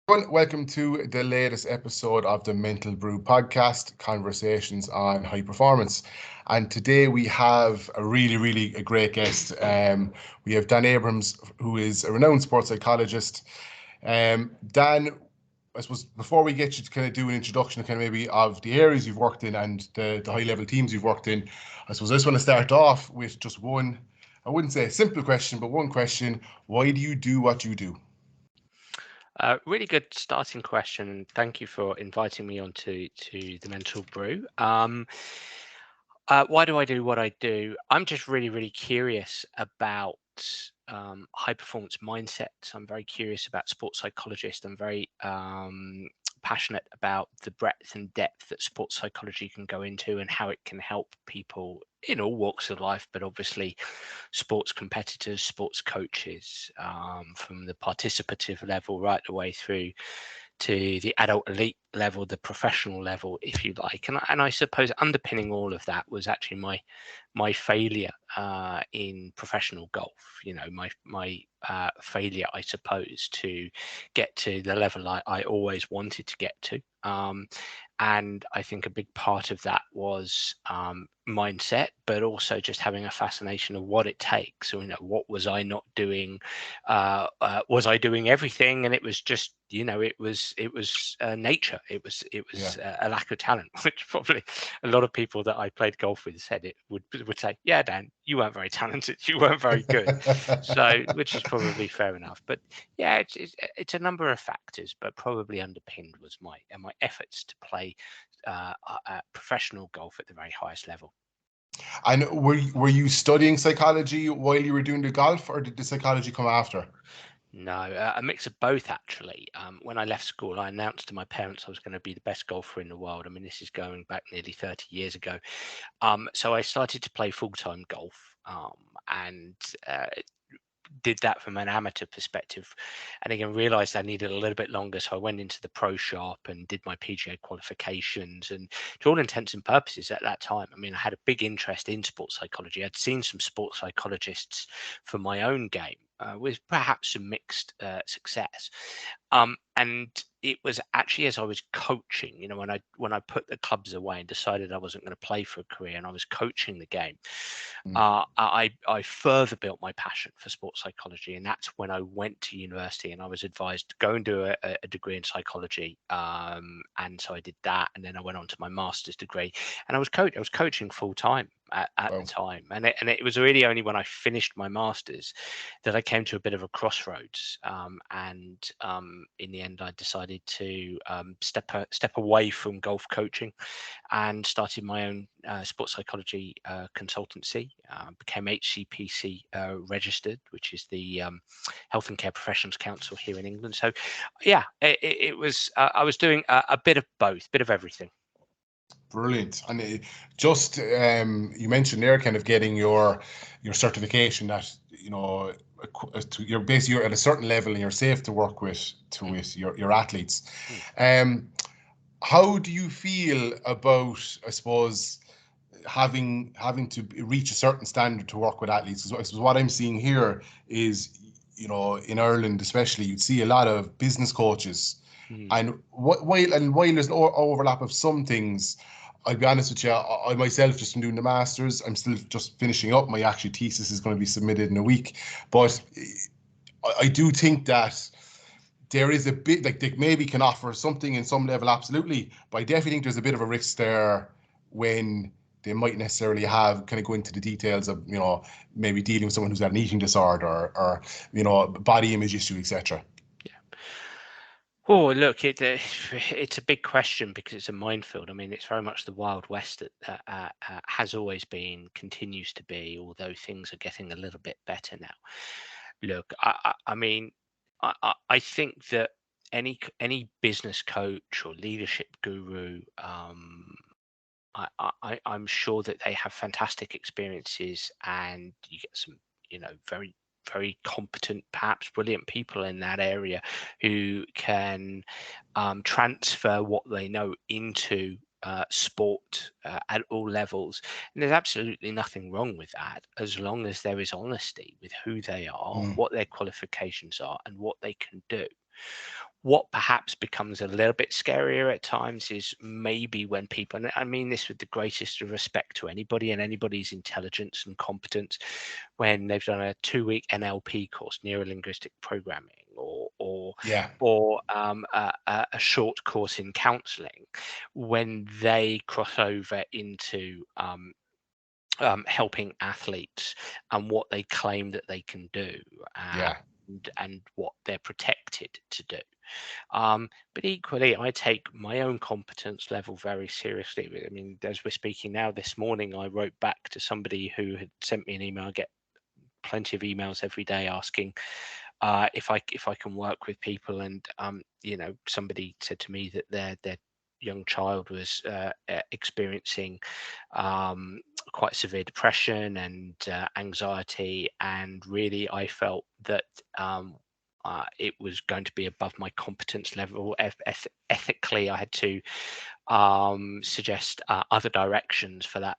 Everyone, welcome to the latest episode of the Mental Brew podcast, conversations on high performance. And today we have a really a great guest. We have Dan Abrams, who is a renowned sports psychologist. Dan, I suppose before we get you to kind of do an introduction, kind of maybe of the areas you've worked in and the high level teams you've worked in, I suppose I just want to start off with just one, I wouldn't say a simple question, but one question. Why do you do what you do? Really good starting question. Thank you for inviting me onto the Mental Brew. Why do I do what I do? I'm just really curious about high performance mindsets. I'm very curious about sports psychologists. I'm very passionate about the breadth and depth that sports psychology can go into and how it can help people in all walks of life, but obviously sports competitors, sports coaches, from the participative level right the way through to the adult elite level, the professional level, if you like. And I suppose underpinning all of that was actually my failure in professional golf. You know, my failure, I suppose, to get to the level I always wanted to get to. And I think a big part of that was mindset, but also just having a fascination of what it takes. So, you know, what was I not doing? Was I doing everything? And it was just, you know, it was nature. It was Yeah. a lack of talent, which probably a lot of people that I played golf with said it would say, yeah, Dan, you weren't very talented, you weren't very good. So, which is probably fair enough. But yeah, it's a number of factors, but probably underpinned was my efforts to play professional golf at the very highest level. And were you studying psychology while you were doing the golf, or did the psychology come after? No, a mix of both actually. When I left school, I announced to my parents I was going to be the best golfer in the world. I mean, this is going back nearly 30 years ago. So I started to play full-time golf, and did that from an amateur perspective, and again realized I needed a little bit longer, so I went into the pro shop and did my PGA qualifications. And to all intents and purposes at that time, I mean, I had a big interest in sports psychology. I'd seen some sports psychologists for my own game, with perhaps some mixed success. And it was actually as I was coaching, you know, when I put the clubs away and decided I wasn't going to play for a career, and I was coaching the game, Mm. I further built my passion for sports psychology. And that's when I went to university and I was advised to go and do a degree in psychology. And so I did that, and then I went on to my master's degree, and I was coaching full time at the Wow. time. And it was really only when I finished my master's that I came to a bit of a crossroads. And in the end, I decided to step away from golf coaching and started my own sports psychology consultancy. Became HCPC registered, which is the Health and Care Professionals Council here in England. So, yeah, it was. I was doing a bit of both, bit of everything. Brilliant. And just you mentioned there, kind of getting your certification that you're basically you're at a certain level and you're safe to work with Mm, your athletes. mm. Um, how do you feel about, I suppose, having to reach a certain standard to work with athletes? Because I suppose what I'm seeing here is, in Ireland especially, you'd see a lot of business coaches, Mm. and while there's an overlap of some things, I'll be honest with you, I myself, just from doing the masters, I'm still just finishing up. My actual thesis is going to be submitted in a week, but I do think that there is a bit, like, they maybe can offer something in some level, absolutely, but I definitely think there's a bit of a risk there when they might necessarily have kind of go into the details of, maybe dealing with someone who's got an eating disorder, or body image issue, etc. Oh, look, it's a big question because it's a minefield. I mean, it's very much the Wild West that has always been, continues to be, although things are getting a little bit better now. Look, I mean, I think that any business coach or leadership guru, I'm sure that they have fantastic experiences, and you get some, very competent, perhaps brilliant people in that area who can transfer what they know into sport at all levels. And there's absolutely nothing wrong with that, as long as there is honesty with who they are, Mm. what their qualifications are, and what they can do. What perhaps becomes a little bit scarier at times is maybe when people, and I mean this with the greatest of respect to anybody and anybody's intelligence and competence, when they've done a 2-week NLP course, neuro linguistic programming, Yeah. or a short course in counselling, when they cross over into helping athletes and what they claim that they can do, Yeah. and what they're protected to do. But equally, I take my own competence level very seriously. I mean, as we're speaking now, this morning, I wrote back to somebody who had sent me an email. I get plenty of emails every day asking if I can work with people, and somebody said to me that their young child was experiencing quite severe depression and anxiety, and really I felt that it was going to be above my competence level. Ethically, I had to suggest other directions for that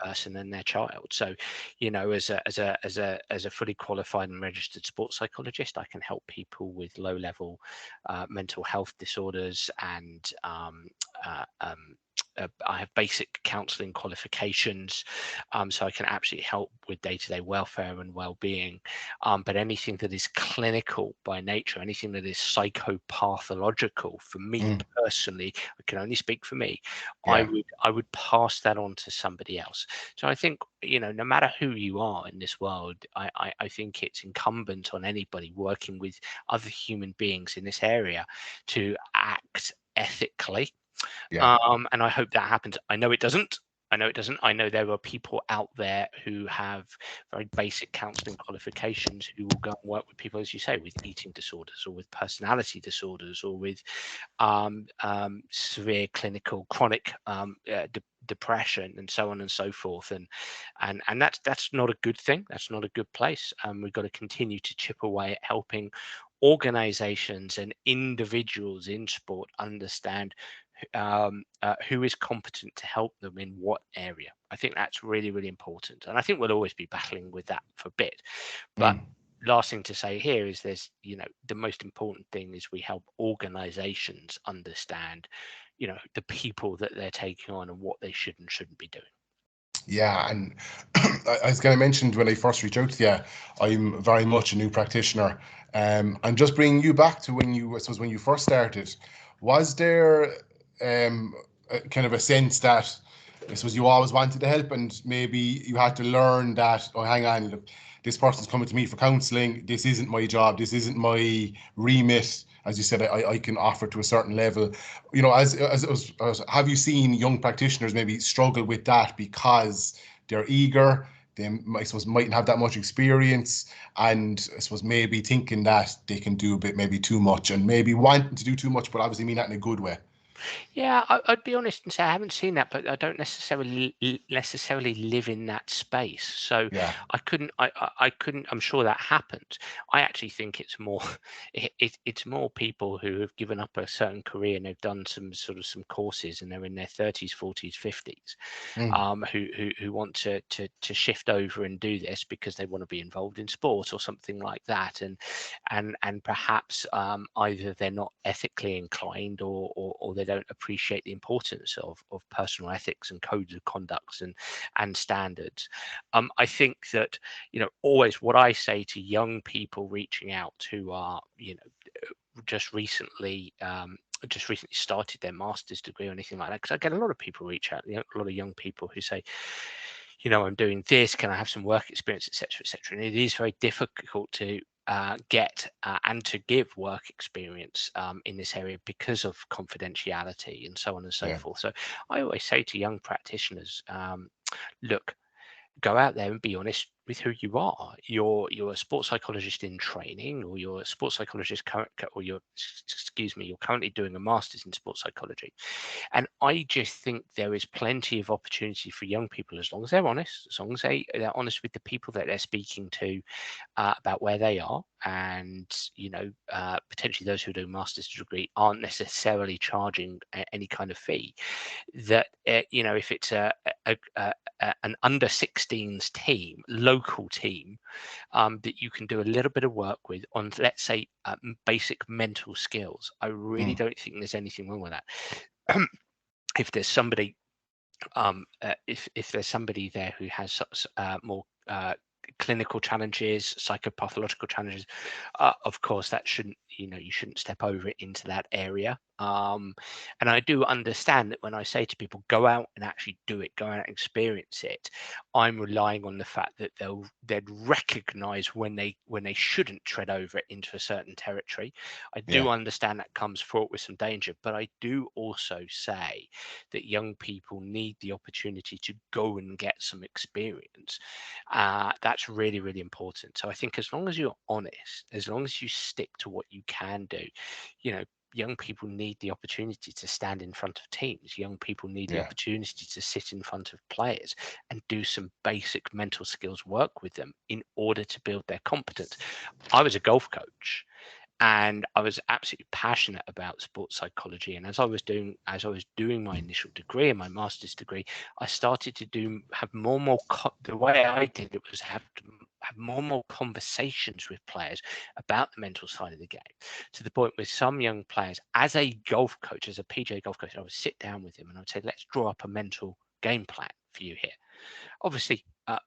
person and their child. So, as a fully qualified and registered sports psychologist, I can help people with low level mental health disorders, and I have basic counselling qualifications, so I can absolutely help with day-to-day welfare and well-being. But anything that is clinical by nature, anything that is psychopathological, for me personally, I can only speak for me, Yeah. I would pass that on to somebody else. So I think, no matter who you are in this world, I think it's incumbent on anybody working with other human beings in this area to act ethically. Yeah. And I hope that happens. I know it doesn't. I know it doesn't. I know there are people out there who have very basic counselling qualifications who will go and work with people, as you say, with eating disorders or with personality disorders or with severe clinical chronic depression and so on and so forth. And that's not a good thing. That's not a good place. We've got to continue to chip away at helping organizations and individuals in sport understand who is competent to help them in what area. I think that's really, really important. And I think we'll always be battling with that for a bit. But last thing to say here is the most important thing is we help organizations understand, the people that they're taking on and what they should and shouldn't be doing. Yeah, and as kind of mentioned when I first reached out to you, I'm very much a new practitioner. And just bringing you back to I suppose when you first started, was there kind of a sense that I suppose you always wanted to help, and maybe you had to learn that, oh, hang on, look, this person's coming to me for counselling. This isn't my job. This isn't my remit. As you said, I can offer to a certain level. As have you seen young practitioners maybe struggle with that because they're eager? They, I suppose, mightn't have that much experience, and I suppose maybe thinking that they can do a bit, maybe too much, and maybe wanting to do too much, but obviously mean that in a good way. Yeah, I'd be honest and say I haven't seen that, but I don't necessarily live in that space. So Yeah. I couldn't. I'm sure that happens. I actually think it's more, it's more people who have given up a certain career and they've done some courses and they're in their 30s, 40s, 50s, who want to shift over and do this because they want to be involved in sport or something like that, and perhaps either they're not ethically inclined, or they don't appreciate the importance of personal ethics and codes of conducts and standards. I think that always what I say to young people reaching out who are just recently started their master's degree or anything like that, because I get a lot of people reach out, a lot of young people who say, I'm doing this, can I have some work experience, etc., and it is very difficult to get and to give work experience in this area because of confidentiality and so on and so Yeah. forth. So I always say to young practitioners, look, go out there and be honest with who you are. You're a sports psychologist in training, or you're a sports psychologist or you're currently doing a master's in sports psychology. And I just think there is plenty of opportunity for young people, as long as they're honest, as long as they're honest with the people that they're speaking to about where they are. And potentially those who do a master's degree aren't necessarily charging any kind of fee. That if it's an under 16s team, local team that you can do a little bit of work with on, let's say, basic mental skills. I really don't think there's anything wrong with that. If there's somebody, if there's somebody there who has more clinical challenges, psychopathological challenges, of course that shouldn't, you shouldn't step over it into that area. And I do understand that when I say to people, go out and actually do it, go out and experience it, I'm relying on the fact that they'd recognize when they shouldn't tread over it into a certain territory. I do understand that comes fraught with some danger, but I do also say that young people need the opportunity to go and get some experience. That's really, really important. So I think as long as you're honest, as long as you stick to what you can do, young people need the opportunity to stand in front of teams. Young people need the opportunity to sit in front of players and do some basic mental skills work with them in order to build their competence. I was a golf coach, and I was absolutely passionate about sports psychology. And as I was doing my initial degree and my master's degree, I started to have more and more. The way I did it was have more and more conversations with players about the mental side of the game, to the point with some young players, as a golf coach, as a PGA golf coach, I would sit down with him and I would say, let's draw up a mental game plan for you here. Obviously,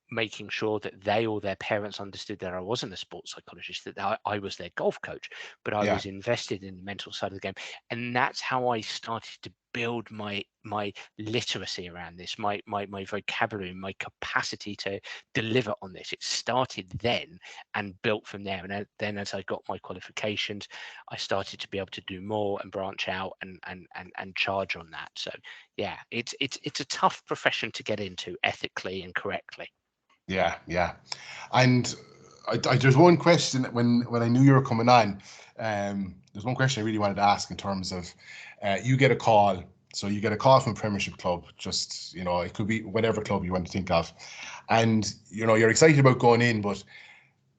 making sure that they or their parents understood that I wasn't a sports psychologist, that I was their golf coach, but I was invested in the mental side of the game. And that's how I started to build my literacy around this, my vocabulary, my capacity to deliver on this. It started then and built from there. And then as I got my qualifications, I started to be able to do more and branch out and charge on that. So yeah, it's a tough profession to get into ethically and correctly. Yeah. And there's one question that when I knew you were coming on, there's one question I really wanted to ask in terms of you get a call. So you get a call from a Premiership club, just, it could be whatever club you want to think of. And, you're excited about going in, but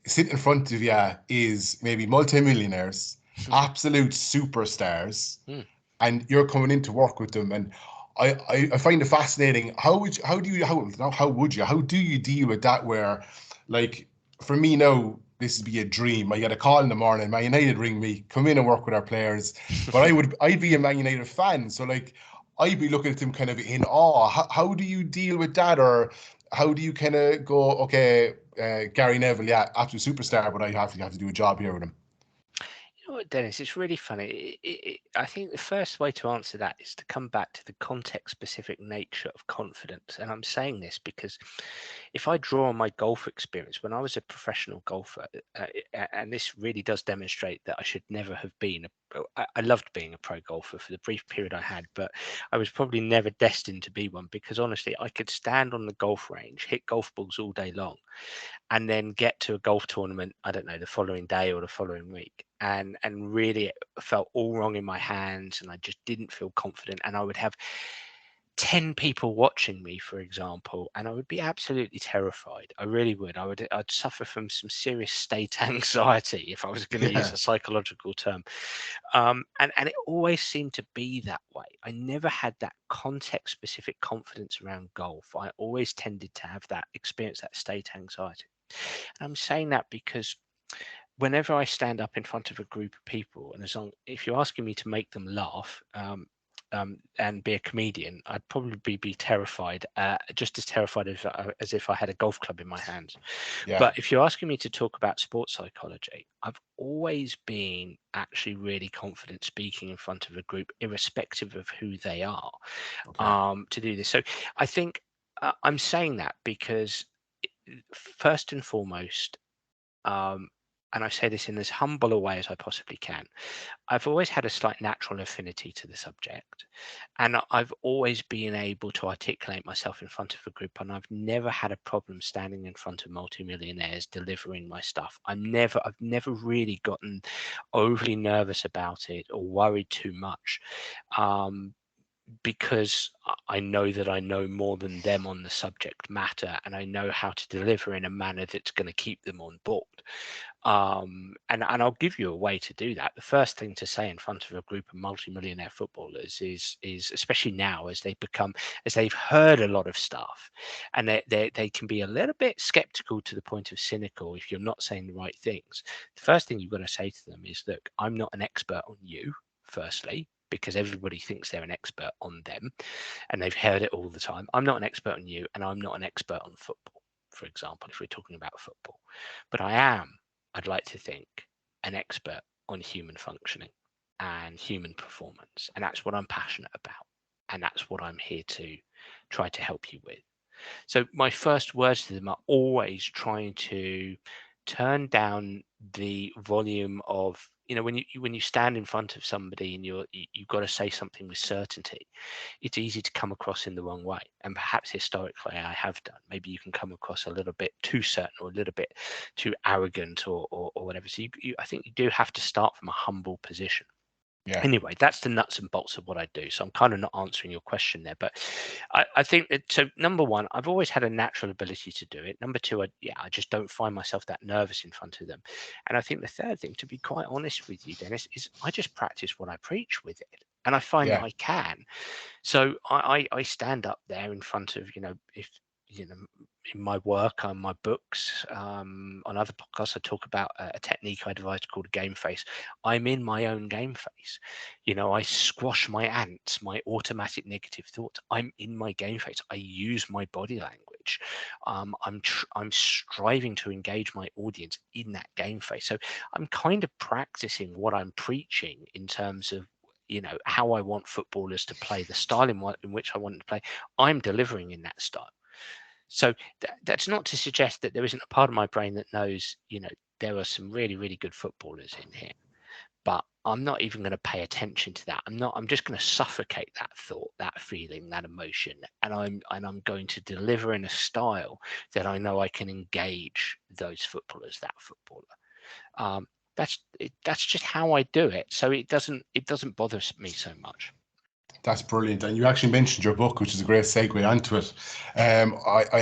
sitting in front of you is maybe multimillionaires, absolute superstars, and you're coming in to work with them. And I find it fascinating. How do you deal with that? Where, like, for me now, this would be a dream. I get a call in the morning, Man United ring me, come in and work with our players. But I'd be a Man United fan, so like I'd be looking at them kind of in awe. How do you deal with that, or how do you kind of go, okay, Gary Neville, yeah, absolute superstar, but I have to do a job here with him. You know what, Dennis, it's really funny. I think the first way to answer that is to come back to the context-specific nature of confidence. And I'm saying this because if I draw on my golf experience, when I was a professional golfer, and this really does demonstrate that I should never have been, I loved being a pro golfer for the brief period I had, but I was probably never destined to be one, because honestly, I could stand on the golf range, hit golf balls all day long, and then get to a golf tournament, I don't know, the following day or the following week, and really it felt all wrong in my hands, and I just didn't feel confident, and I would have 10 people watching me, for example, and I would be absolutely terrified. I really would. I'd suffer from some serious state anxiety, if I was going to use a psychological term. And it always seemed to be that way. I never had that context specific confidence around golf. I always tended to have that experience, that state anxiety. And I'm saying that because whenever I stand up in front of a group of people, and if you're asking me to make them laugh, and be a comedian, I'd probably be terrified, just as terrified as if I had a golf club in my hands. But if you're asking me to talk about sports psychology, I've always been actually really confident speaking in front of a group, irrespective of who they are, to do this. So I think I'm saying that because first and foremost, and I say this in as humble a way as I possibly can, I've always had a slight natural affinity to the subject, and I've always been able to articulate myself in front of a group, and I've never had a problem standing in front of multimillionaires delivering my stuff. I've never really gotten overly nervous about it or worried too much, because I know that I know more than them on the subject matter, and I know how to deliver in a manner that's going to keep them on board. And I'll give you a way to do that. The first thing to say in front of a group of multimillionaire footballers is especially now as they've heard a lot of stuff, and they can be a little bit skeptical to the point of cynical if you're not saying the right things. The first thing you've got to say to them is, look, I'm not an expert on you, firstly, because everybody thinks they're an expert on them, and they've heard it all the time. I'm not an expert on you, and I'm not an expert on football, for example, if we're talking about football. But I am, I'd like to think, an expert on human functioning and human performance. And that's what I'm passionate about. And that's what I'm here to try to help you with. So my first words to them are always trying to turn down the volume of, when you stand in front of somebody and you've got to say something with certainty, it's easy to come across in the wrong way. And perhaps historically I have done. Maybe you can come across a little bit too certain or a little bit too arrogant or whatever. So I think you do have to start from a humble position. Yeah. Anyway, that's the nuts and bolts of what I do. So I'm kind of not answering your question there, but I think that, so number one, I've always had a natural ability to do it. Number two, I just don't find myself that nervous in front of them. And I think the third thing, to be quite honest with you, Dennis, is I just practice what I preach with it. And I find that I can. So I stand up there in front of, if, in my work, on my books, on other podcasts, I talk about a technique I devised called a game face. I'm in my own game face. I squash my ants, my automatic negative thoughts. I'm in my game face. I use my body language. I'm striving to engage my audience in that game face. So I'm kind of practicing what I'm preaching in terms of how I want footballers to play, the style in which I want them to play. I'm delivering in that style. So that's not to suggest that there isn't a part of my brain that knows, there are some really, really good footballers in here. But I'm not even going to pay attention to that. I'm just going to suffocate that thought, that feeling, that emotion. And I'm going to deliver in a style that I know I can engage those footballers, that footballer. That's just how I do it. So it doesn't bother me so much. That's brilliant. And you actually mentioned your book, which is a great segue onto it. I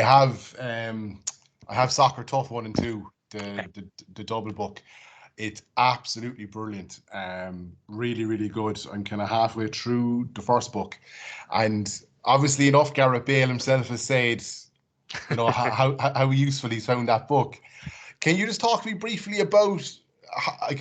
have Soccer Tough 1 and 2, the double book. It's absolutely brilliant. Really, really good. I'm kind of halfway through the first book. And obviously enough, Gareth Bale himself has said, how useful he's found that book. Can you just talk to me briefly about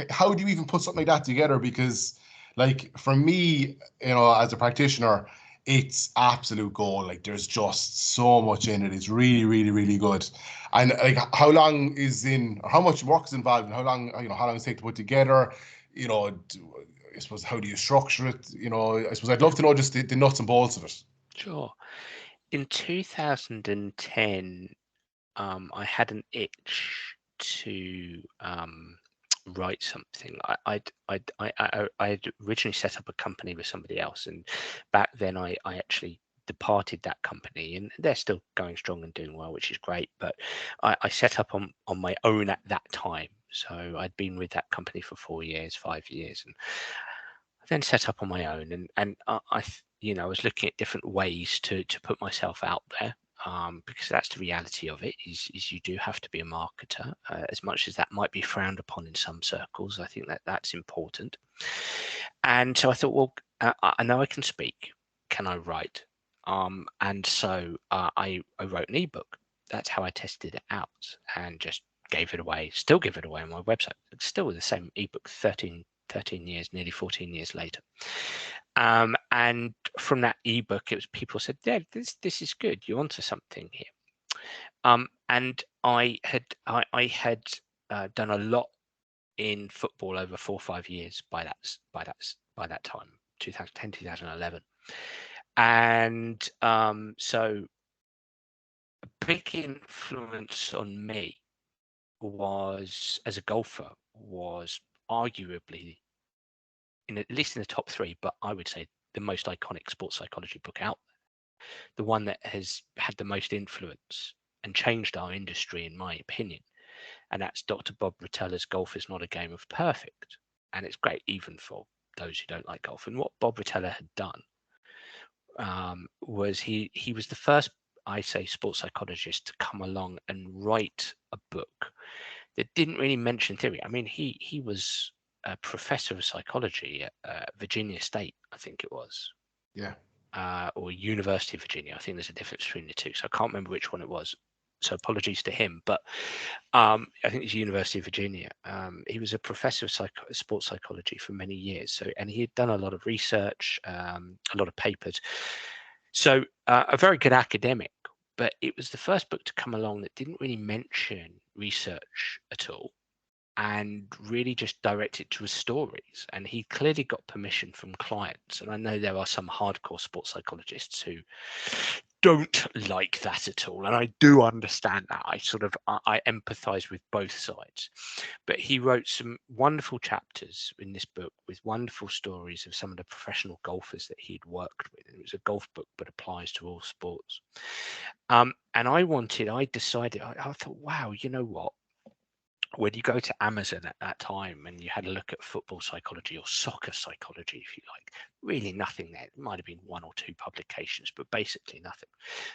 how do you even put something like that together? Because, like, for me, as a practitioner, it's absolute gold. Like, there's just so much in it. It's really, really, really good. And like, how long is or how much work is involved, and how long does it take to put together? I suppose, how do you structure it? I suppose I'd love to know just the nuts and bolts of it. Sure. In 2010, I had an itch to write something. I'd originally set up a company with somebody else, and back then I actually departed that company, and they're still going strong and doing well, which is great. But I set up on my own at that time. So I'd been with that company for 4 years, 5 years, and I then set up on my own, and I was looking at different ways to put myself out there. Because that's the reality of it, is you do have to be a marketer, as much as that might be frowned upon in some circles. I think that's important. And so I thought, well, I know I can speak. Can I write? And so I wrote an ebook. That's how I tested it out, and just gave it away. Still give it away on my website. It's still the same ebook 13 years, nearly 14 years later. And from that ebook, it was people said, "Yeah, this is good. You're onto something here." And I had done a lot in football over 4 or 5 years by that time, 2010, 2011, and so a big influence on me was, as a golfer, was arguably, at least in the top 3, but I would say the most iconic sports psychology book out there, the one that has had the most influence and changed our industry, in my opinion. And that's Dr. Bob Rotella's Golf is Not a Game of Perfect. And it's great even for those who don't like golf. And what Bob Rotella had done was he was the first, I say, sports psychologist to come along and write a book that didn't really mention theory. I mean, he was a professor of psychology at Virginia State, I think it was. Yeah. Or University of Virginia. I think there's a difference between the two, so I can't remember which one it was. So apologies to him, but I think it's University of Virginia. He was a professor of sports psychology for many years. So, and he had done a lot of research, a lot of papers. So a very good academic, but it was the first book to come along that didn't really mention research at all, and really just direct it to his stories. And he clearly got permission from clients. And I know there are some hardcore sports psychologists who don't like that at all. And I do understand that. I empathize with both sides. But he wrote some wonderful chapters in this book with wonderful stories of some of the professional golfers that he'd worked with. And it was a golf book, but applies to all sports. And I decided, I thought, wow, you know what? When you go to Amazon at that time and you had a look at football psychology or soccer psychology, if you like, really nothing there. It might have been one or two publications, but basically nothing.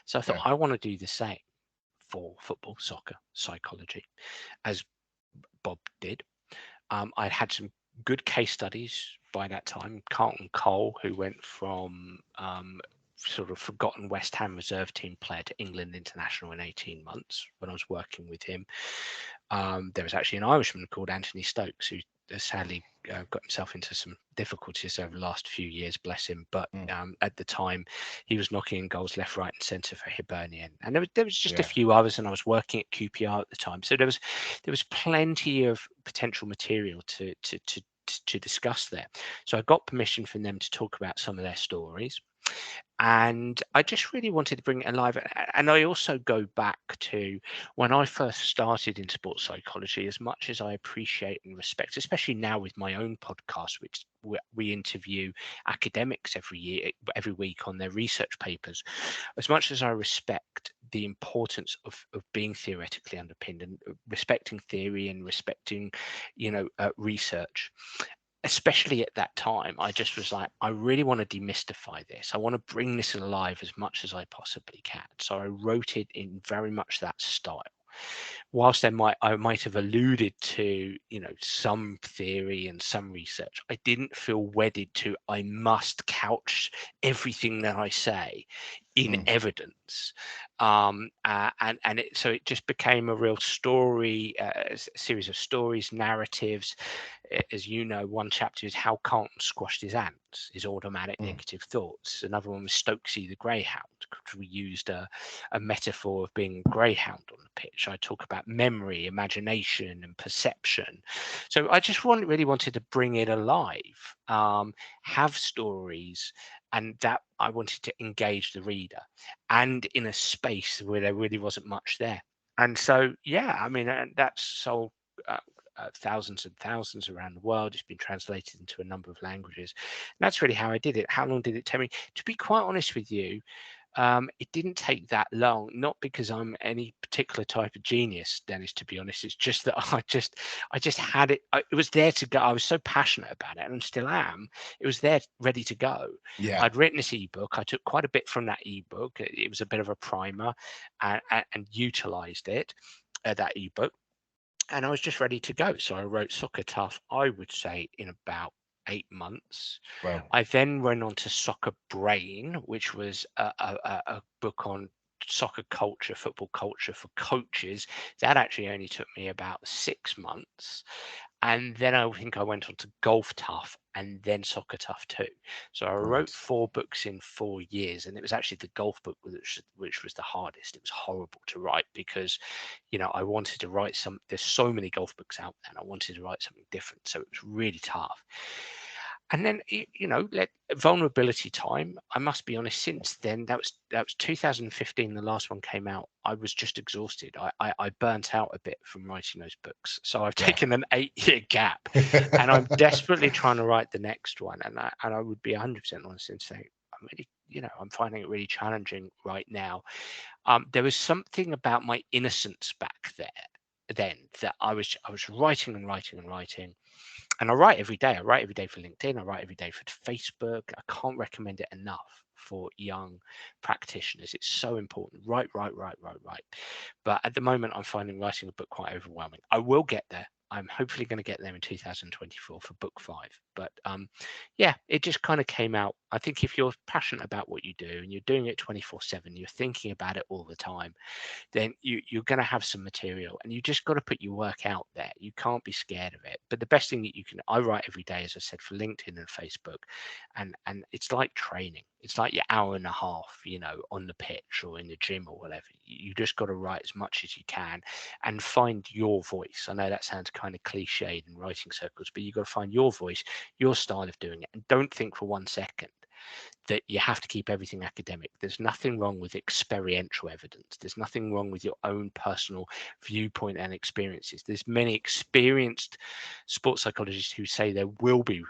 So I thought, I want to do the same for football, soccer, psychology, as Bob did. I'd had some good case studies by that time. Carlton Cole, who went from sort of forgotten West Ham reserve team player to England international in 18 months when I was working with him. There was actually an Irishman called Anthony Stokes, who has sadly got himself into some difficulties over the last few years, bless him. But at the time, he was knocking in goals left, right, and centre for Hibernian. And there was just a few others, and I was working at QPR at the time, so there was plenty of potential material to discuss there. So I got permission from them to talk about some of their stories. And I just really wanted to bring it alive. And I also go back to when I first started in sports psychology, as much as I appreciate and respect, especially now with my own podcast, which we interview academics every week on their research papers, as much as I respect the importance of being theoretically underpinned and respecting theory and respecting, research, especially at that time, I just was like, I really want to demystify this. I want to bring this alive as much as I possibly can. So I wrote it in very much that style. Whilst I might have alluded to, some theory and some research, I didn't feel wedded to, I must couch everything that I say in evidence. So it just became a real story, a series of stories, narratives. As you know, one chapter is how Carlton squashed his ants, his automatic negative thoughts. Another one was Stokesy the greyhound, because we used a metaphor of being a greyhound on the pitch. I talk about memory, imagination, and perception. So I just really wanted to bring it alive, have stories, and that I wanted to engage the reader, and in a space where there really wasn't much there. And so, that's sold thousands and thousands around the world. It's been translated into a number of languages. And that's really how I did it. How long did it take me? To be quite honest with you, it didn't take that long, not because I'm any particular type of genius, Dennis, to be honest. It's just that I just had it. It was there to go. I was so passionate about it, and still am. It was there ready to go. Yeah. I'd written this ebook. I took quite a bit from that ebook. It was a bit of a primer, and utilized it, that ebook. And I was just ready to go. So I wrote Soccer Tough, I would say, in about 8 months. Wow. I then went on to Soccer Brain, which was a book on soccer culture, football culture for coaches. That actually only took me about 6 months. And then I think I went on to Golf Tough and then Soccer Tough 2. So I wrote 4 books in 4 years, and it was actually the golf book which was the hardest. It was horrible to write because, I wanted to write there's so many golf books out there, and I wanted to write something different. So it was really tough. And then, vulnerability time, I must be honest, since then, that was 2015, the last one came out. I was just exhausted. I burnt out a bit from writing those books. So I've taken an 8-year gap, and I'm desperately trying to write the next one. And I would be 100% honest and say, I'm really, I'm finding it really challenging right now. There was something about my innocence back then that I was writing and writing and writing. And I write every day. I write every day for LinkedIn. I write every day for Facebook. I can't recommend it enough for young practitioners. It's so important. Write. But at the moment, I'm finding writing a book quite overwhelming. I will get there. I'm hopefully going to get there in 2024 for book 5. But yeah, it just kind of came out. I think if you're passionate about what you do and you're doing it 24/7, you're thinking about it all the time, then you're going to have some material, and you just got to put your work out there. You can't be scared of it. But the best thing that you can, I write every day, as I said, for LinkedIn and Facebook, and it's like training. It's like your hour and a half, on the pitch or in the gym or whatever. You just got to write as much as you can and find your voice. I know that sounds kind of cliched in writing circles, but you've got to find your voice, your style of doing it, and don't think for 1 second that you have to keep everything academic. There's nothing wrong with experiential evidence. There's nothing wrong with your own personal viewpoint and experiences. There's many experienced sports psychologists who say there will be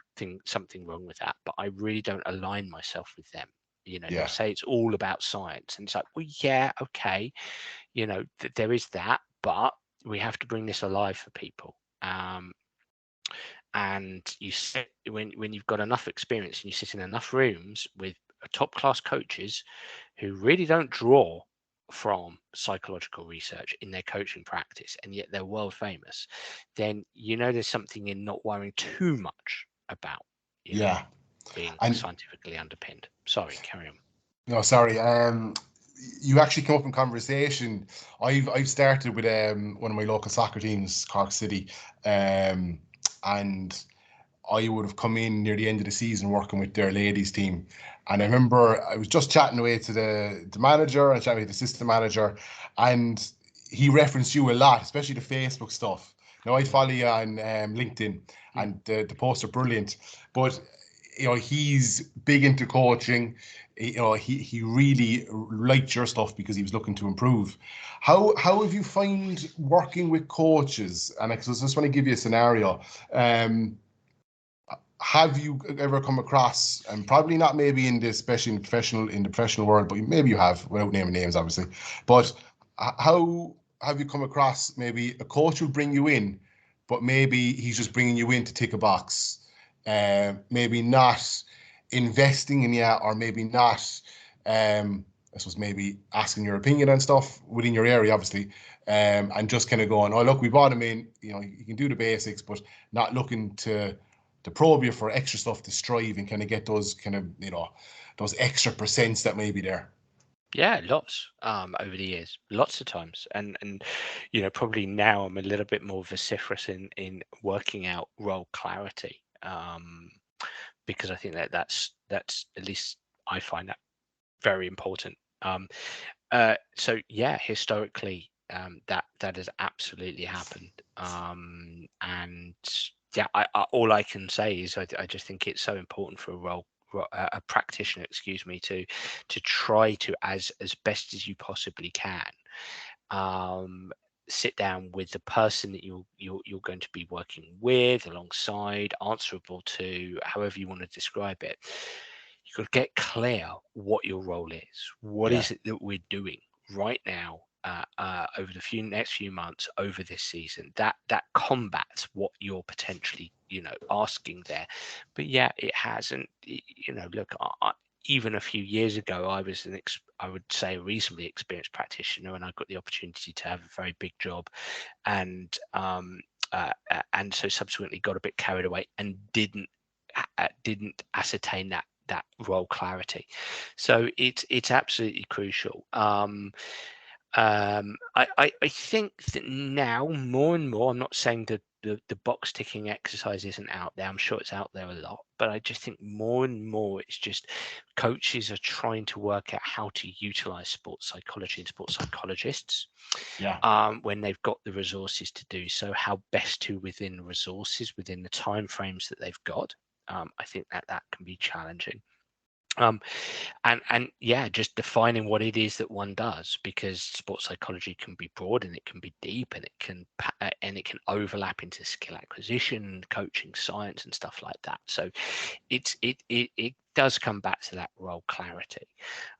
something wrong with that, but I really don't align myself with them. They'll say it's all about science, and it's like, well, yeah, okay, there is that, but we have to bring this alive for people. And you sit when you've got enough experience and you sit in enough rooms with top class coaches who really don't draw from psychological research in their coaching practice, and yet they're world famous, then there's something in not worrying too much about being And scientifically underpinned. Sorry, carry on. no, sorry. You actually come up in conversation. I've started with one of my local soccer teams, Cork City, and I would have come in near the end of the season working with their ladies team. And I remember I was just chatting away to the manager and chatting with the assistant manager, and he referenced you a lot, especially the Facebook stuff. Now I follow you on LinkedIn, and the posts are brilliant. But he's big into coaching. He really liked your stuff because he was looking to improve. How have you find working with coaches? And I just want to give you a scenario. Have you ever come across, and probably not maybe especially in the professional world, but maybe you have, without naming names, obviously. But how have you come across maybe a coach will bring you in, but maybe he's just bringing you in to tick a box, maybe not investing in you, or maybe not, I suppose maybe asking your opinion and stuff within your area, obviously, and just kind of going, oh look, we brought him in, you can do the basics, but not looking to probe you for extra stuff to strive and kind of get those kind of, those extra percents that may be there. Yeah, lots over the years, lots of times, and probably now I'm a little bit more vociferous in working out role clarity, because I think that's at least I find that very important. So yeah, historically, that has absolutely happened, and yeah, all I can say is I just think it's so important for a practitioner, to try to, as best as you possibly can, sit down with the person that you're going to be working with, alongside, answerable to, however you want to describe it. You've got to get clear what your role is. What is it that we're doing right now, over the next few months, over this season, that combats what you're potentially asking there. But yeah, it hasn't. Look, even a few years ago, I was I would say a reasonably experienced practitioner, and I got the opportunity to have a very big job, and so subsequently got a bit carried away and didn't ascertain that role clarity. So it's absolutely crucial. I think that now more and more, I'm not saying that the box ticking exercise isn't out there. I'm sure it's out there a lot, but I just think more and more it's just coaches are trying to work out how to utilize sports psychology and sports psychologists when they've got the resources to do so, how best to, within the resources, within the timeframes that they've got. I think that can be challenging. And yeah, just defining what it is that one does, because sports psychology can be broad and it can be deep, and it can overlap into skill acquisition, coaching science, and stuff like that. So it does come back to that role clarity.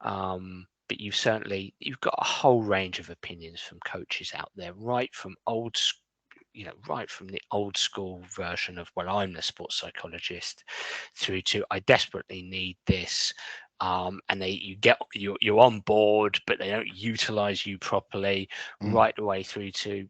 But you've got a whole range of opinions from coaches out there, right from old right from the old school version of, well, I'm the sports psychologist, through to I desperately need this, and you're on board, but they don't utilize you properly, right the way through to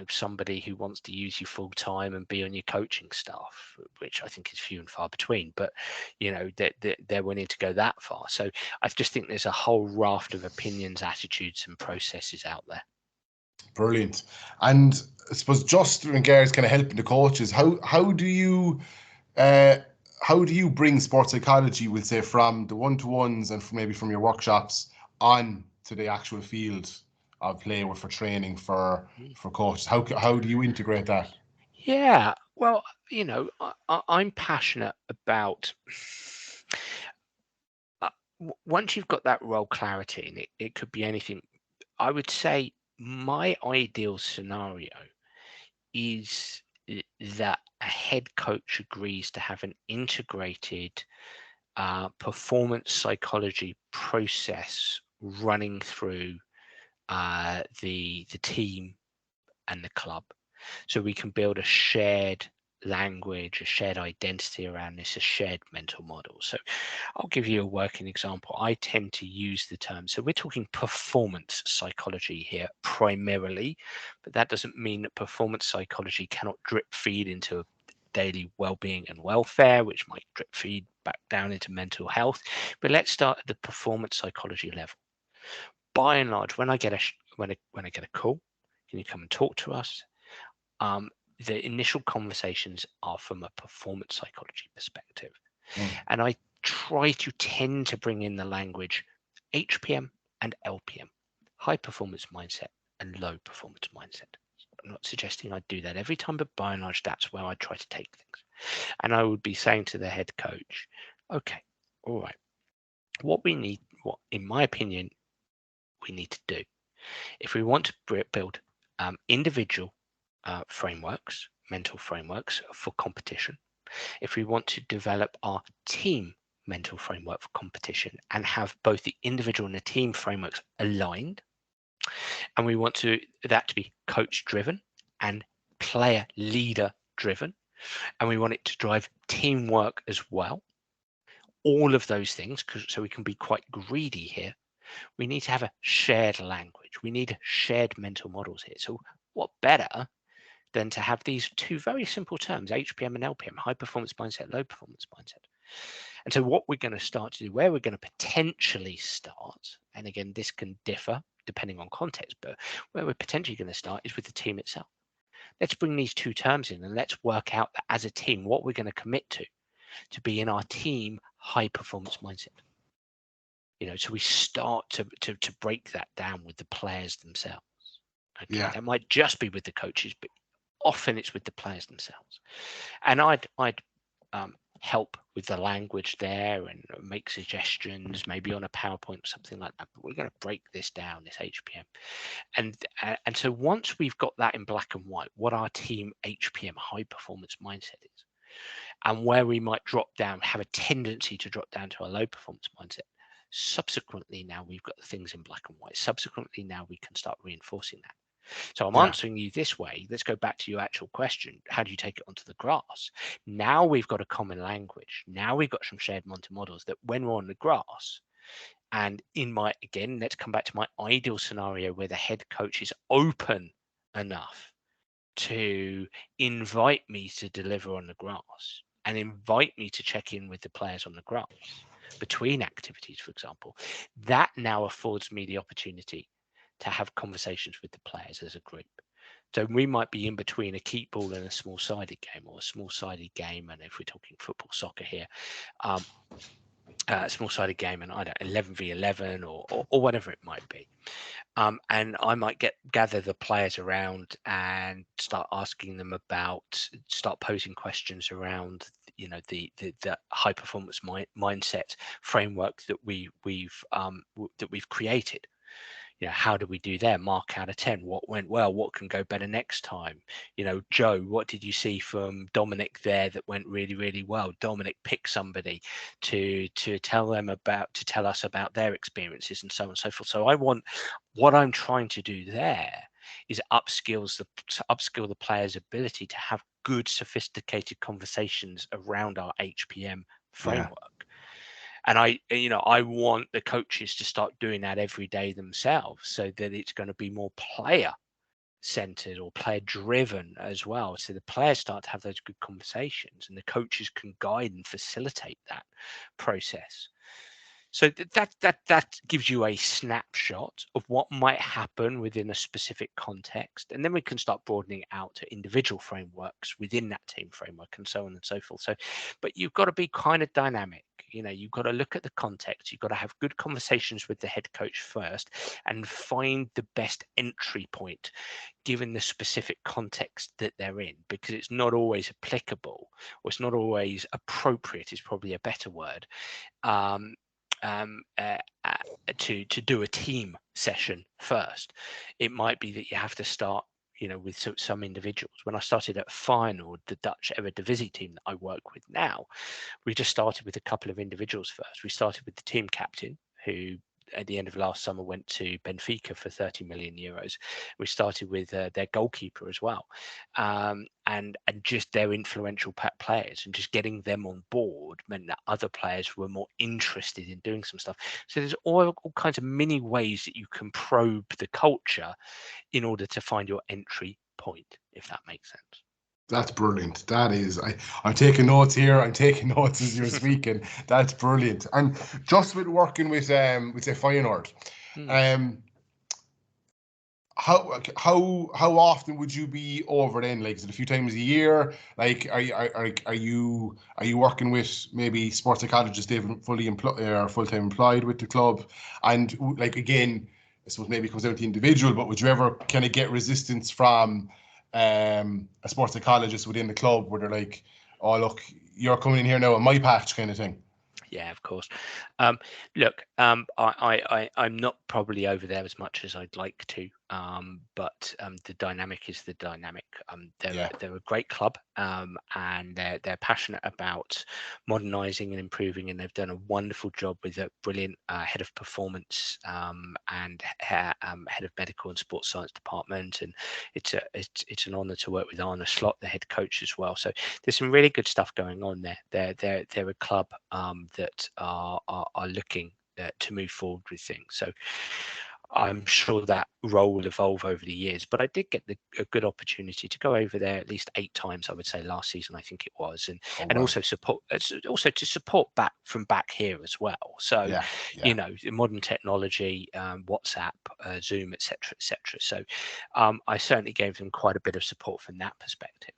somebody who wants to use you full time and be on your coaching staff, which I think is few and far between, but they're willing to go that far. So I just think there's a whole raft of opinions, attitudes and processes out there. Brilliant. And I suppose just in regards kind of helping the coaches, how do you bring sports psychology, we'll say, from the one-to-ones and maybe from your workshops on to the actual field of play for training for coaches? How do you integrate that? Yeah, well, I'm passionate about once you've got that role clarity, and it could be anything. I would say my ideal scenario is that a head coach agrees to have an integrated performance psychology process running through the team and the club, so we can build a shared language, a shared identity around this, a shared mental model. So I'll give you a working example. I tend to use the term, so we're talking performance psychology here primarily, but that doesn't mean that performance psychology cannot drip feed into daily well-being and welfare, which might drip feed back down into mental health. But let's start at the performance psychology level. By and large, when I get a call, can you come and talk to us? The initial conversations are from a performance psychology perspective. And I try to tend to bring in the language HPM and LPM, high performance mindset and low performance mindset. I'm not suggesting I do that every time, but by and large, that's where I try to take things. And I would be saying to the head coach, okay, all right, what in my opinion, we need to do, if we want to build individual frameworks, mental frameworks for competition, if we want to develop our team mental framework for competition and have both the individual and the team frameworks aligned, and we want that to be coach driven and player leader driven, and we want it to drive teamwork as well, all of those things, so we can be quite greedy here, we need to have a shared language. We need shared mental models here. So what better than to have these two very simple terms, HPM and LPM, high performance mindset, low performance mindset. And so what we're going to start to do, where we're going to potentially start, and again, this can differ depending on context, but where we're potentially going to start is with the team itself. Let's bring these two terms in and let's work out that as a team, what we're going to commit to be in our team high performance mindset. So we start to break that down with the players themselves. Okay, that might just be with the coaches, but often it's with the players themselves. And I'd help with the language there and make suggestions, maybe on a PowerPoint or something like that. But we're going to break this down, this HPM. And so once we've got that in black and white, what our team HPM, high performance mindset is, and where we might have a tendency to drop down to a low performance mindset, subsequently now we've got the things in black and white. Subsequently now we can start reinforcing that. So I'm answering you this way. Let's go back to your actual question. How do you take it onto the grass? Now we've got a common language. Now we've got some shared mental models that when we're on the grass, and let's come back to my ideal scenario where the head coach is open enough to invite me to deliver on the grass and invite me to check in with the players on the grass between activities, for example, that now affords me the opportunity to have conversations with the players as a group. So we might be in between a keep ball and a small-sided game, or a small-sided game, and if we're talking football, soccer here, small-sided game, and 11v11 or whatever it might be. And I might gather the players around and start asking them start posing questions around, the high performance mindset framework that we've created. How do we do there? Mark out of 10. What went well? What can go better next time? Joe, what did you see from Dominic there that went really, really well? Dominic picked somebody to tell us about their experiences and so on and so forth. So what I'm trying to do there is upskill the player's ability to have good, sophisticated conversations around our HPM framework. And I want the coaches to start doing that every day themselves, so that it's going to be more player centered or player driven as well. So the players start to have those good conversations, and the coaches can guide and facilitate that process. So that gives you a snapshot of what might happen within a specific context, and then we can start broadening it out to individual frameworks within that team framework, and so on and so forth. So, but you've got to be kind of dynamic. You've got to look at the context. You've got to have good conversations with the head coach first, and find the best entry point, given the specific context that they're in, because it's not always applicable, or it's not always appropriate, is probably a better word. Um, to do a team session first. It might be that you have to start, with some individuals. When I started at Feyenoord, the Dutch Eredivisie team that I work with now, we just started with a couple of individuals first. We started with the team captain, who at the end of last summer went to Benfica for 30 million euros. We started with their goalkeeper as well, and just their influential players, and just getting them on board meant that other players were more interested in doing some stuff. So there's all kinds of mini ways that you can probe the culture in order to find your entry point, if that makes sense. That's brilliant. That is, I'm taking notes here. I'm taking notes as you're speaking. That's brilliant. And just with working with say Feyenoord, how often would you be over then? Like, is it a few times a year? Like, are you working with maybe sports psychologists? They've fully employed or full time employed with the club, and like again, I suppose maybe it comes down to the individual. But would you ever kind of get resistance from a sports psychologist within the club, where they're like, "Oh, look, you're coming in here now on my patch," kind of thing? Yeah, of course. Look, I'm not probably over there as much as I'd like to, but the dynamic is the dynamic. They're a great club, and they're passionate about modernising and improving, and they've done a wonderful job with a brilliant head of performance, and head of medical and sports science department. And it's an honour to work with Arne Slot, the head coach, as well. So there's some really good stuff going on there. They're a club that are looking to move forward with things. So I'm sure that role will evolve over the years, but I did get a good opportunity to go over there at least 8 times, I would say, last season, I think it was, and also to support back from back here as well. So, modern technology, WhatsApp, Zoom, etc., etc. So, I certainly gave them quite a bit of support from that perspective.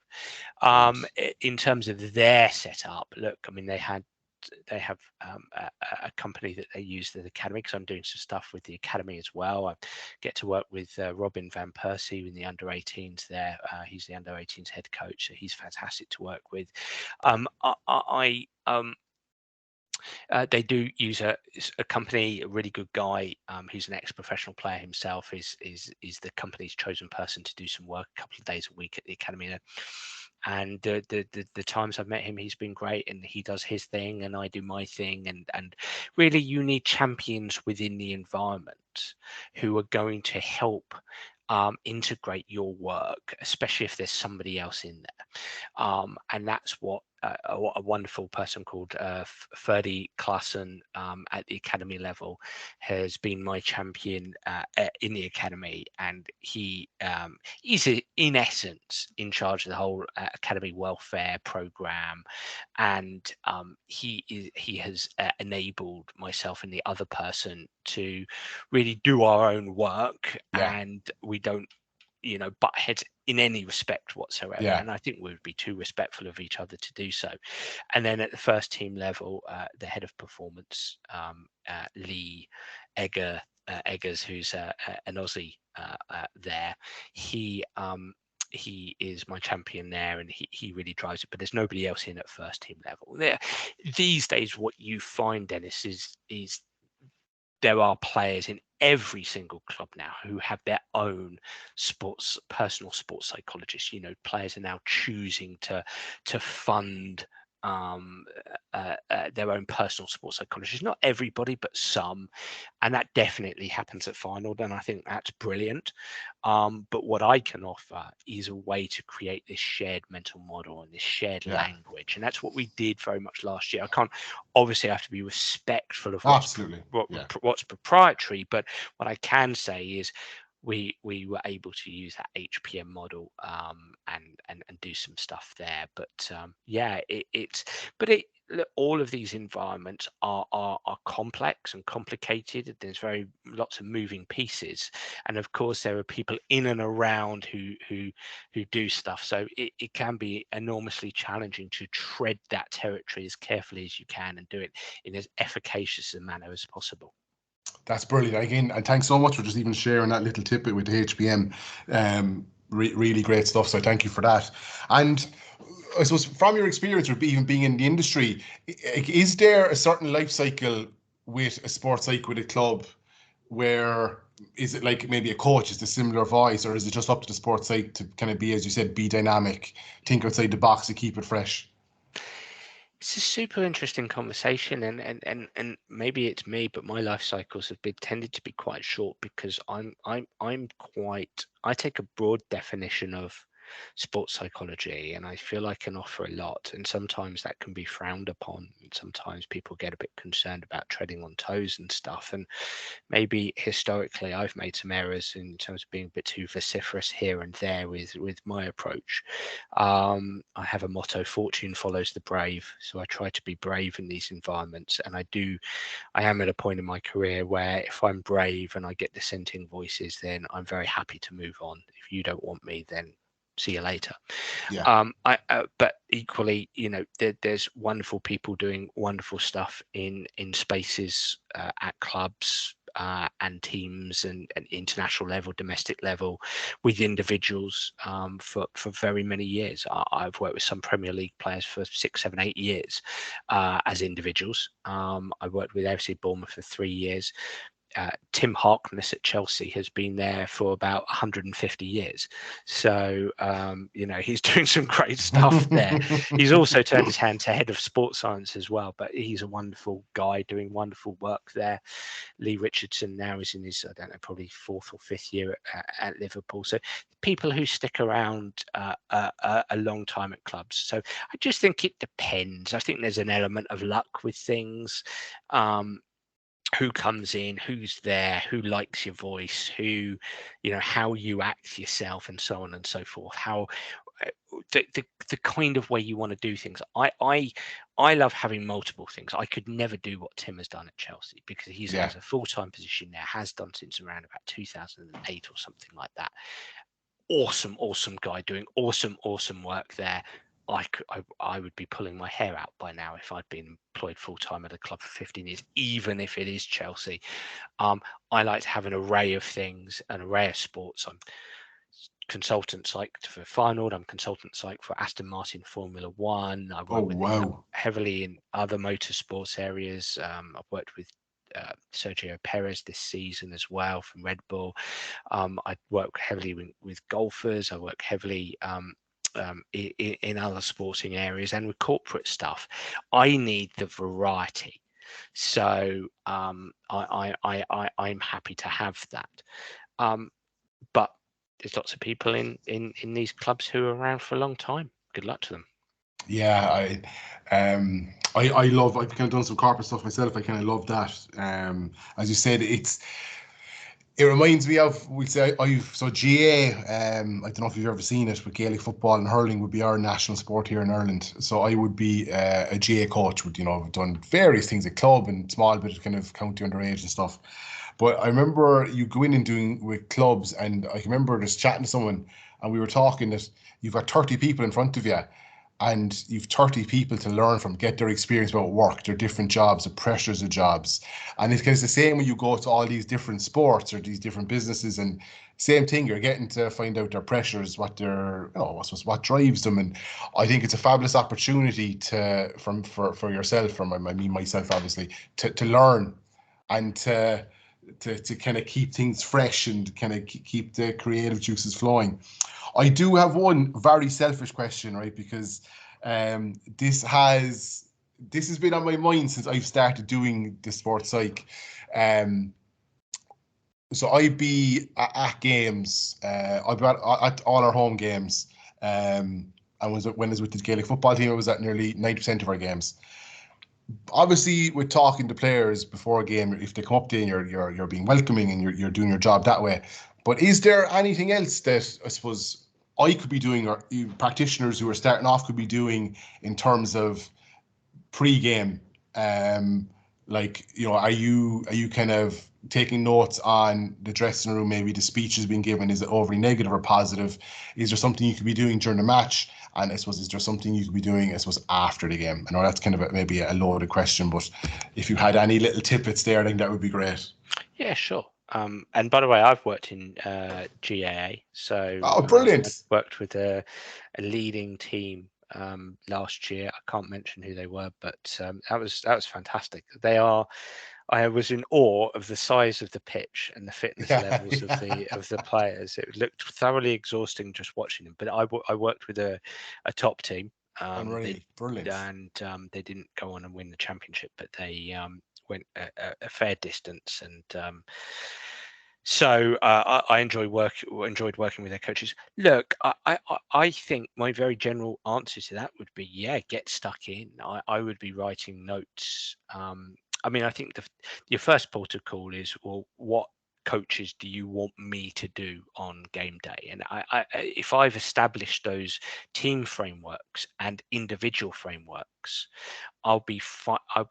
In terms of their setup, look, I mean, they have a company that they use, the academy, because I'm doing some stuff with the academy as well. I get to work with Robin van Persie in the under-18s there. He's the under-18s head coach, so he's fantastic to work with. They do use a company, a really good guy who's an ex-professional player himself, is the company's chosen person to do some work a couple of days a week at the academy. And the times I've met him, he's been great, and he does his thing and I do my thing. And really, you need champions within the environment who are going to help integrate your work, especially if there's somebody else in there. And that's what a wonderful person called Ferdy Klassen at the academy level has been my champion in the academy, and he is in essence in charge of the whole academy welfare program, and he has enabled myself and the other person to really do our own work, and we don't butt heads in any respect whatsoever. And I think we would be too respectful of each other to do so. And then at the first team level, the head of performance, Lee Eggers, who's an Aussie there, he is my champion there, and he really drives it. But there's nobody else in at first team level. These days, what you find, Dennis, is there are players in every single club now who have their own personal sports psychologists. Players are now choosing to fund their own personal sports psychologists. Not everybody, but some, and that definitely happens at final. And I think that's brilliant. But what I can offer is a way to create this shared mental model and this shared language, and that's what we did very much last year. I can't obviously I have to be respectful of what's proprietary, but what I can say is we were able to use that HPM model and do some stuff there. But all of these environments are complex and complicated. There's lots of moving pieces, and of course there are people in and around who do stuff. So it can be enormously challenging to tread that territory as carefully as you can and do it in as efficacious a manner as possible. That's brilliant. Again, and thanks so much for just even sharing that little tidbit with the HPM. Really great stuff. So thank you for that. And I suppose from your experience with even being in the industry, is there a certain life cycle with a sports psych with a club where is it like maybe a coach is the similar voice, or is it just up to the sports psych to kind of be, as you said, be dynamic, think outside the box to keep it fresh? It's a super interesting conversation, and maybe it's me, but my life cycles have tended to be quite short because I take a broad definition of sports psychology, and I feel I can offer a lot, and sometimes that can be frowned upon, and sometimes people get a bit concerned about treading on toes and stuff, and maybe historically I've made some errors in terms of being a bit too vociferous here and there with my approach. I have a motto: fortune follows the brave. So I try to be brave in these environments, and I am at a point in my career where if I'm brave and I get dissenting voices, then I'm very happy to move on. If you don't want me, then see you later. But equally, there's wonderful people doing wonderful stuff in spaces at clubs and teams and international level, domestic level, with individuals for very many years. I've worked with some Premier League players for 6, 7, 8 years as individuals. I worked with FC Bournemouth for 3 years. Tim Harkness at Chelsea has been there for about 150 years. So, he's doing some great stuff there. He's also turned his hand to head of sports science as well, but he's a wonderful guy doing wonderful work there. Lee Richardson now is in his, I don't know, probably 4th or 5th year at Liverpool. So people who stick around a long time at clubs. So I just think it depends. I think there's an element of luck with things. Who comes in, who's there, who likes your voice, how you act yourself, and so on and so forth. How the kind of way you want to do things. I love having multiple things. I could never do what Tim has done at Chelsea because he's has a full-time position there, has done since around about 2008 or something like that. Awesome guy doing awesome work there. I would be pulling my hair out by now if I'd been employed full-time at a club for 15 years, even if it is Chelsea. I like to have an array of things, an array of sports. I'm consultant psych for Feyenoord. I'm consultant psych for Aston Martin Formula One. I work heavily in other motorsports areas. I've worked with Sergio Perez this season as well from Red Bull. I work heavily with golfers. I work heavily in other sporting areas and with corporate stuff. I need the variety, so I'm happy to have that. But there's lots of people in these clubs who are around for a long time. Good luck to them. Yeah, I love. I've kind of done some corporate stuff myself. I kind of love that. As you said, it reminds me of, we say, GA, I don't know if you've ever seen it, but Gaelic football and hurling would be our national sport here in Ireland. So I would be a GA coach, would, I've done various things at club and small bit of kind of county underage and stuff. But I remember you go in and doing with clubs, and I remember just chatting to someone, and we were talking that you've got 30 people in front of you, and you've 30 people to learn from, get their experience about work, their different jobs, the pressures of jobs. And it's kind of the same when you go to all these different sports or these different businesses, and same thing, you're getting to find out their pressures, what their, what drives them. And I think it's a fabulous opportunity for yourself, myself, obviously, to learn and to kind of keep things fresh and kind of keep the creative juices flowing. I do have one very selfish question, right? Because This has been on my mind since I've started doing the sports psych. So I'd be at games. I'd be at all our home games. And when I was with the Gaelic football team, I was at nearly 90% of our games. Obviously, with talking to players before a game, if they come up to you and you're being welcoming and you're doing your job that way. But is there anything else that I suppose I could be doing, or practitioners who are starting off could be doing in terms of pre-game? Like, are you kind of taking notes on the dressing room? Maybe the speech is being given, is it overly negative or positive? Is there something you could be doing during the match? And I suppose, is there something you could be doing, I suppose, after the game? I know that's kind of maybe a loaded question, but if you had any little tidbits there, I think that would be great. Yeah, sure. And by the way, I've worked in GAA, so Oh, brilliant. I've worked with a leading team last year. I can't mention who they were, but that was fantastic. I was in awe of the size of the pitch and the fitness levels of the players. It looked thoroughly exhausting just watching them. But I worked with a top team. Brilliant. And they didn't go on and win the championship, but they went a fair distance. And so I enjoyed working with their coaches. Look, I think my very general answer to that would be, yeah, get stuck in. I would be writing notes. I mean, I think your first port of call is, well, what coaches do you want me to do on game day? And if I've established those team frameworks and individual frameworks, I'll be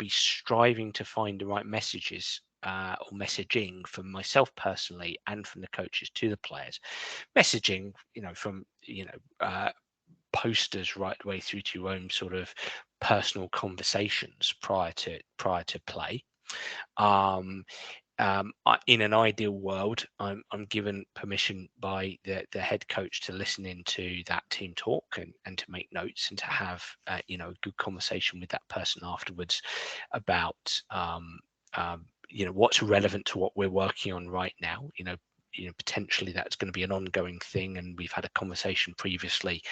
striving to find the right messages or messaging from myself personally and from the coaches to the players. Messaging, from posters right the way through to your own sort of personal conversations prior to play. In an ideal world, I'm given permission by the head coach to listen into that team talk and to make notes and to have a good conversation with that person afterwards about what's relevant to what we're working on right now. Potentially that's going to be an ongoing thing, and we've had a conversation previously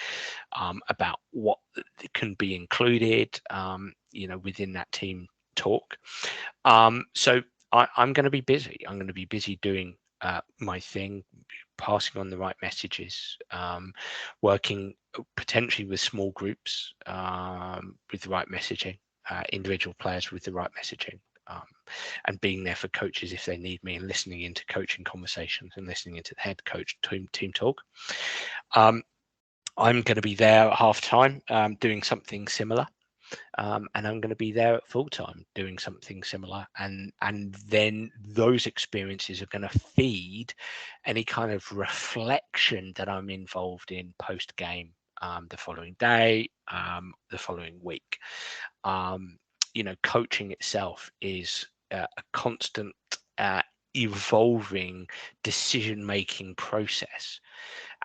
about what can be included within that team talk. So I'm going to be busy. I'm going to be busy doing my thing, passing on the right messages, working potentially with small groups with the right messaging, individual players with the right messaging, and being there for coaches if they need me, and listening into coaching conversations and listening into the head coach team talk. I'm going to be there at half time doing something similar. And I'm going to be there at full time doing something similar, and then those experiences are going to feed any kind of reflection that I'm involved in post game, the following day, the following week. Coaching itself is a constant evolving decision-making process.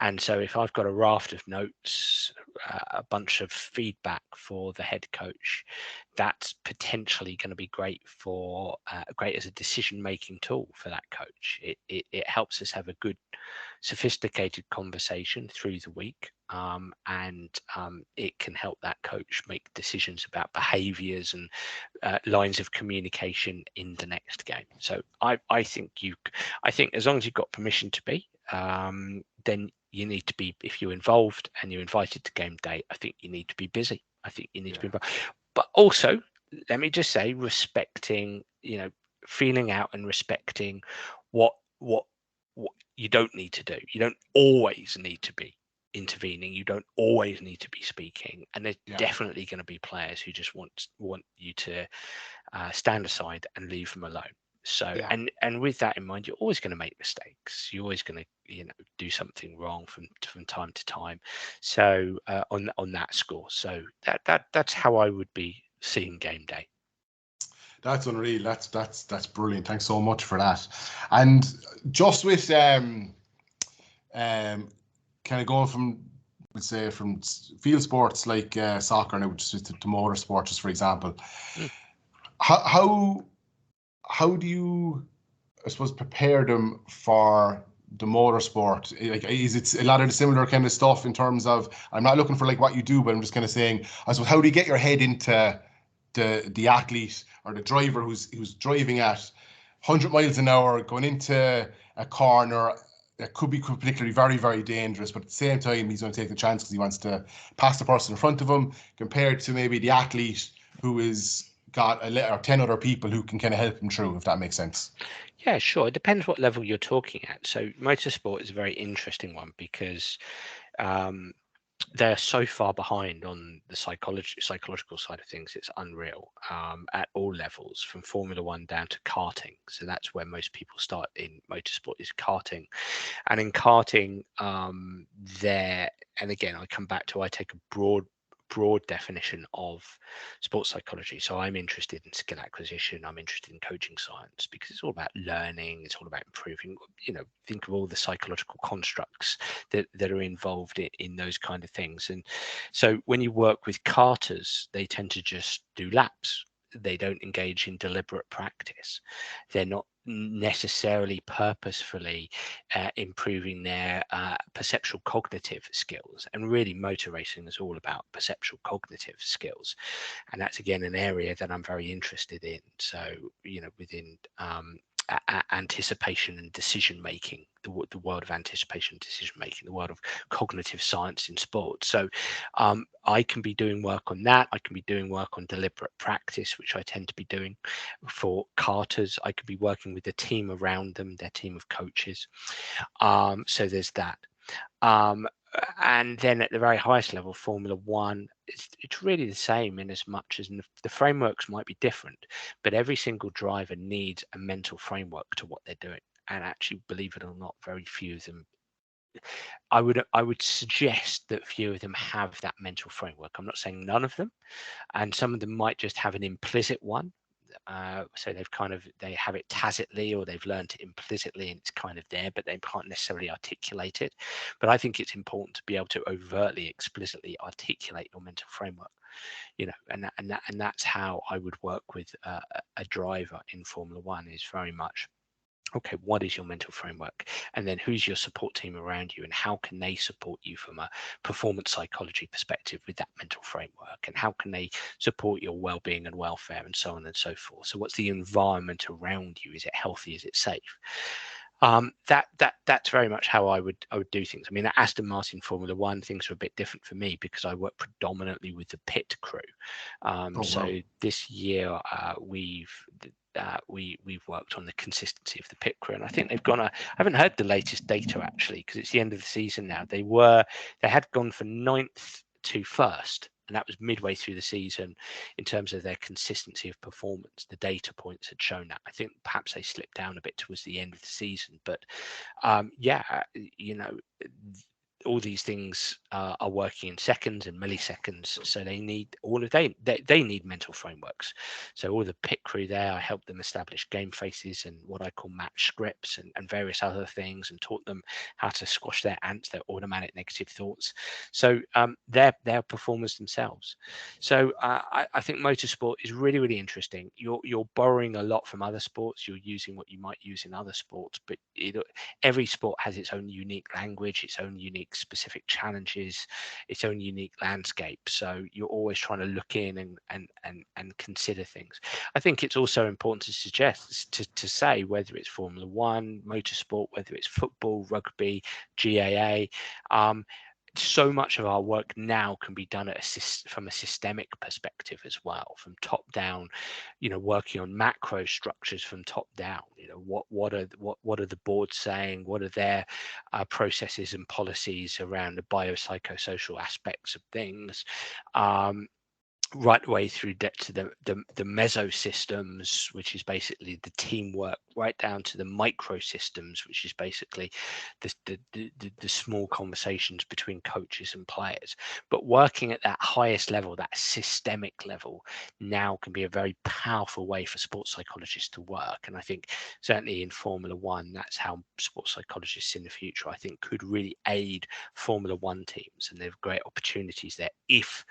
And so if I've got a raft of notes, a bunch of feedback for the head coach, that's potentially going to be great as a decision-making tool for that coach. It helps us have a good, sophisticated conversation through the week, and it can help that coach make decisions about behaviors and lines of communication in the next game. So I think as long as you've got permission to be, then you need to be, if you're involved and you're invited to game day, I think you need to be busy. I think you need to be involved. But also, let me just say, respecting, feeling out and respecting what you don't need to do. You don't always need to be intervening. You don't always need to be speaking. And there's definitely going to be players who just want you to stand aside and leave them alone. So, and with that in mind, you're always going to make mistakes. You're always going to, do something wrong from time to time. So, on that score, so that's how I would be seeing game day. That's unreal. That's brilliant. Thanks so much for that. And just with kind of going from, let's say, from field sports like soccer now just to motor sports, just for example, how do you, I suppose, prepare them for the motorsport? Like, is it a lot of the similar kind of stuff in terms of, I'm not looking for like what you do, but I'm just kind of saying, I suppose, how do you get your head into the athlete or the driver who's driving at 100 miles an hour going into a corner that could be particularly very, very dangerous, but at the same time, he's going to take the chance because he wants to pass the person in front of him, compared to maybe the athlete who is got or 10 other people who can kind of help him through, if that makes sense. Yeah, sure. It depends what level you're talking at. So motorsport is a very interesting one because um, they're so far behind on the psychological side of things. It's unreal, at all levels, from Formula One down to karting. So that's where most people start in motorsport, is karting. And in karting, there, and again, I come back to, I take a broad definition of sports psychology. So I'm interested in skill acquisition, I'm interested in coaching science, because it's all about learning, it's all about improving. Think of all the psychological constructs that are involved in those kind of things. And so when you work with karters, they tend to just do laps. They don't engage in deliberate practice. They're not necessarily purposefully improving their perceptual cognitive skills. And really, motor racing is all about perceptual cognitive skills, and that's again an area that I'm very interested in. So within anticipation and decision making, the world of anticipation and decision making, the world of cognitive science in sport. So I can be doing work on that. I can be doing work on deliberate practice, which I tend to be doing for karters. I could be working with the team around them, their team of coaches. So there's that. And then at the very highest level, Formula One, it's really the same, in as much as the frameworks might be different, but every single driver needs a mental framework to what they're doing. And actually, believe it or not, very few of them, I would suggest that few of them have that mental framework. I'm not saying none of them, and some of them might just have an implicit one. So they have it tacitly, or they've learned it implicitly, and it's kind of there, but they can't necessarily articulate it. But I think it's important to be able to overtly, explicitly articulate your mental framework. And that's how I would work with a driver in Formula One, is very much, okay, what is your mental framework? And then who's your support team around you, and how can they support you from a performance psychology perspective with that mental framework? And how can they support your well-being and welfare, and so on and so forth? So what's the environment around you? Is it healthy? Is it safe? That's very much how I would do things. I mean, at Aston Martin Formula One, things are a bit different for me because I work predominantly with the pit crew. So this year we've worked on the consistency of the pit crew, and I think they've gone. I haven't heard the latest data actually, because it's the end of the season now. They had gone from 9th to 1st, and that was midway through the season. In terms of their consistency of performance, the data points had shown that. I think perhaps they slipped down a bit towards the end of the season, but all these things are working in seconds and milliseconds, so they need they need mental frameworks. So all the pit crew there, I helped them establish game faces and what I call match scripts, and various other things, and taught them how to squash their ants, their automatic negative thoughts. So they're performers themselves. So I think motorsport is really, really interesting. You're borrowing a lot from other sports. You're using what you might use in other sports, but every sport has its own unique language, its own unique specific challenges, its own unique landscape. So you're always trying to look in and consider things. I think it's also important to suggest, to say, whether it's Formula One, motorsport, whether it's football, rugby, GAA, so much of our work now can be done from a systemic perspective as well, from top down, working on macro structures from top down. What are the boards saying? What are their processes and policies around the biopsychosocial aspects of things? Right the way through to the mesosystems, which is basically the teamwork, right down to the microsystems, which is basically the small conversations between coaches and players. But working at that highest level, that systemic level, now can be a very powerful way for sports psychologists to work. And I think certainly in Formula One, that's how sports psychologists in the future, I think, could really aid Formula One teams. And there are great opportunities there if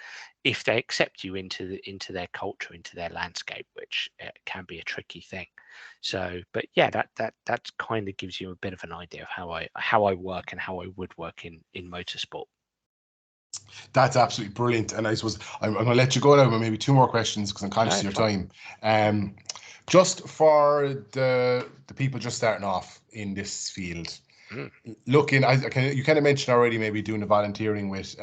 if they accept you into their culture, into their landscape, which can be a tricky thing. So, but yeah, that kind of gives you a bit of an idea of how I work and how I would work in motorsport. That's absolutely brilliant. And I suppose I'm going to let you go now with maybe two more questions because I'm conscious of your time. Just for the people just starting off in this field, looking, you kind of mentioned already maybe doing the volunteering with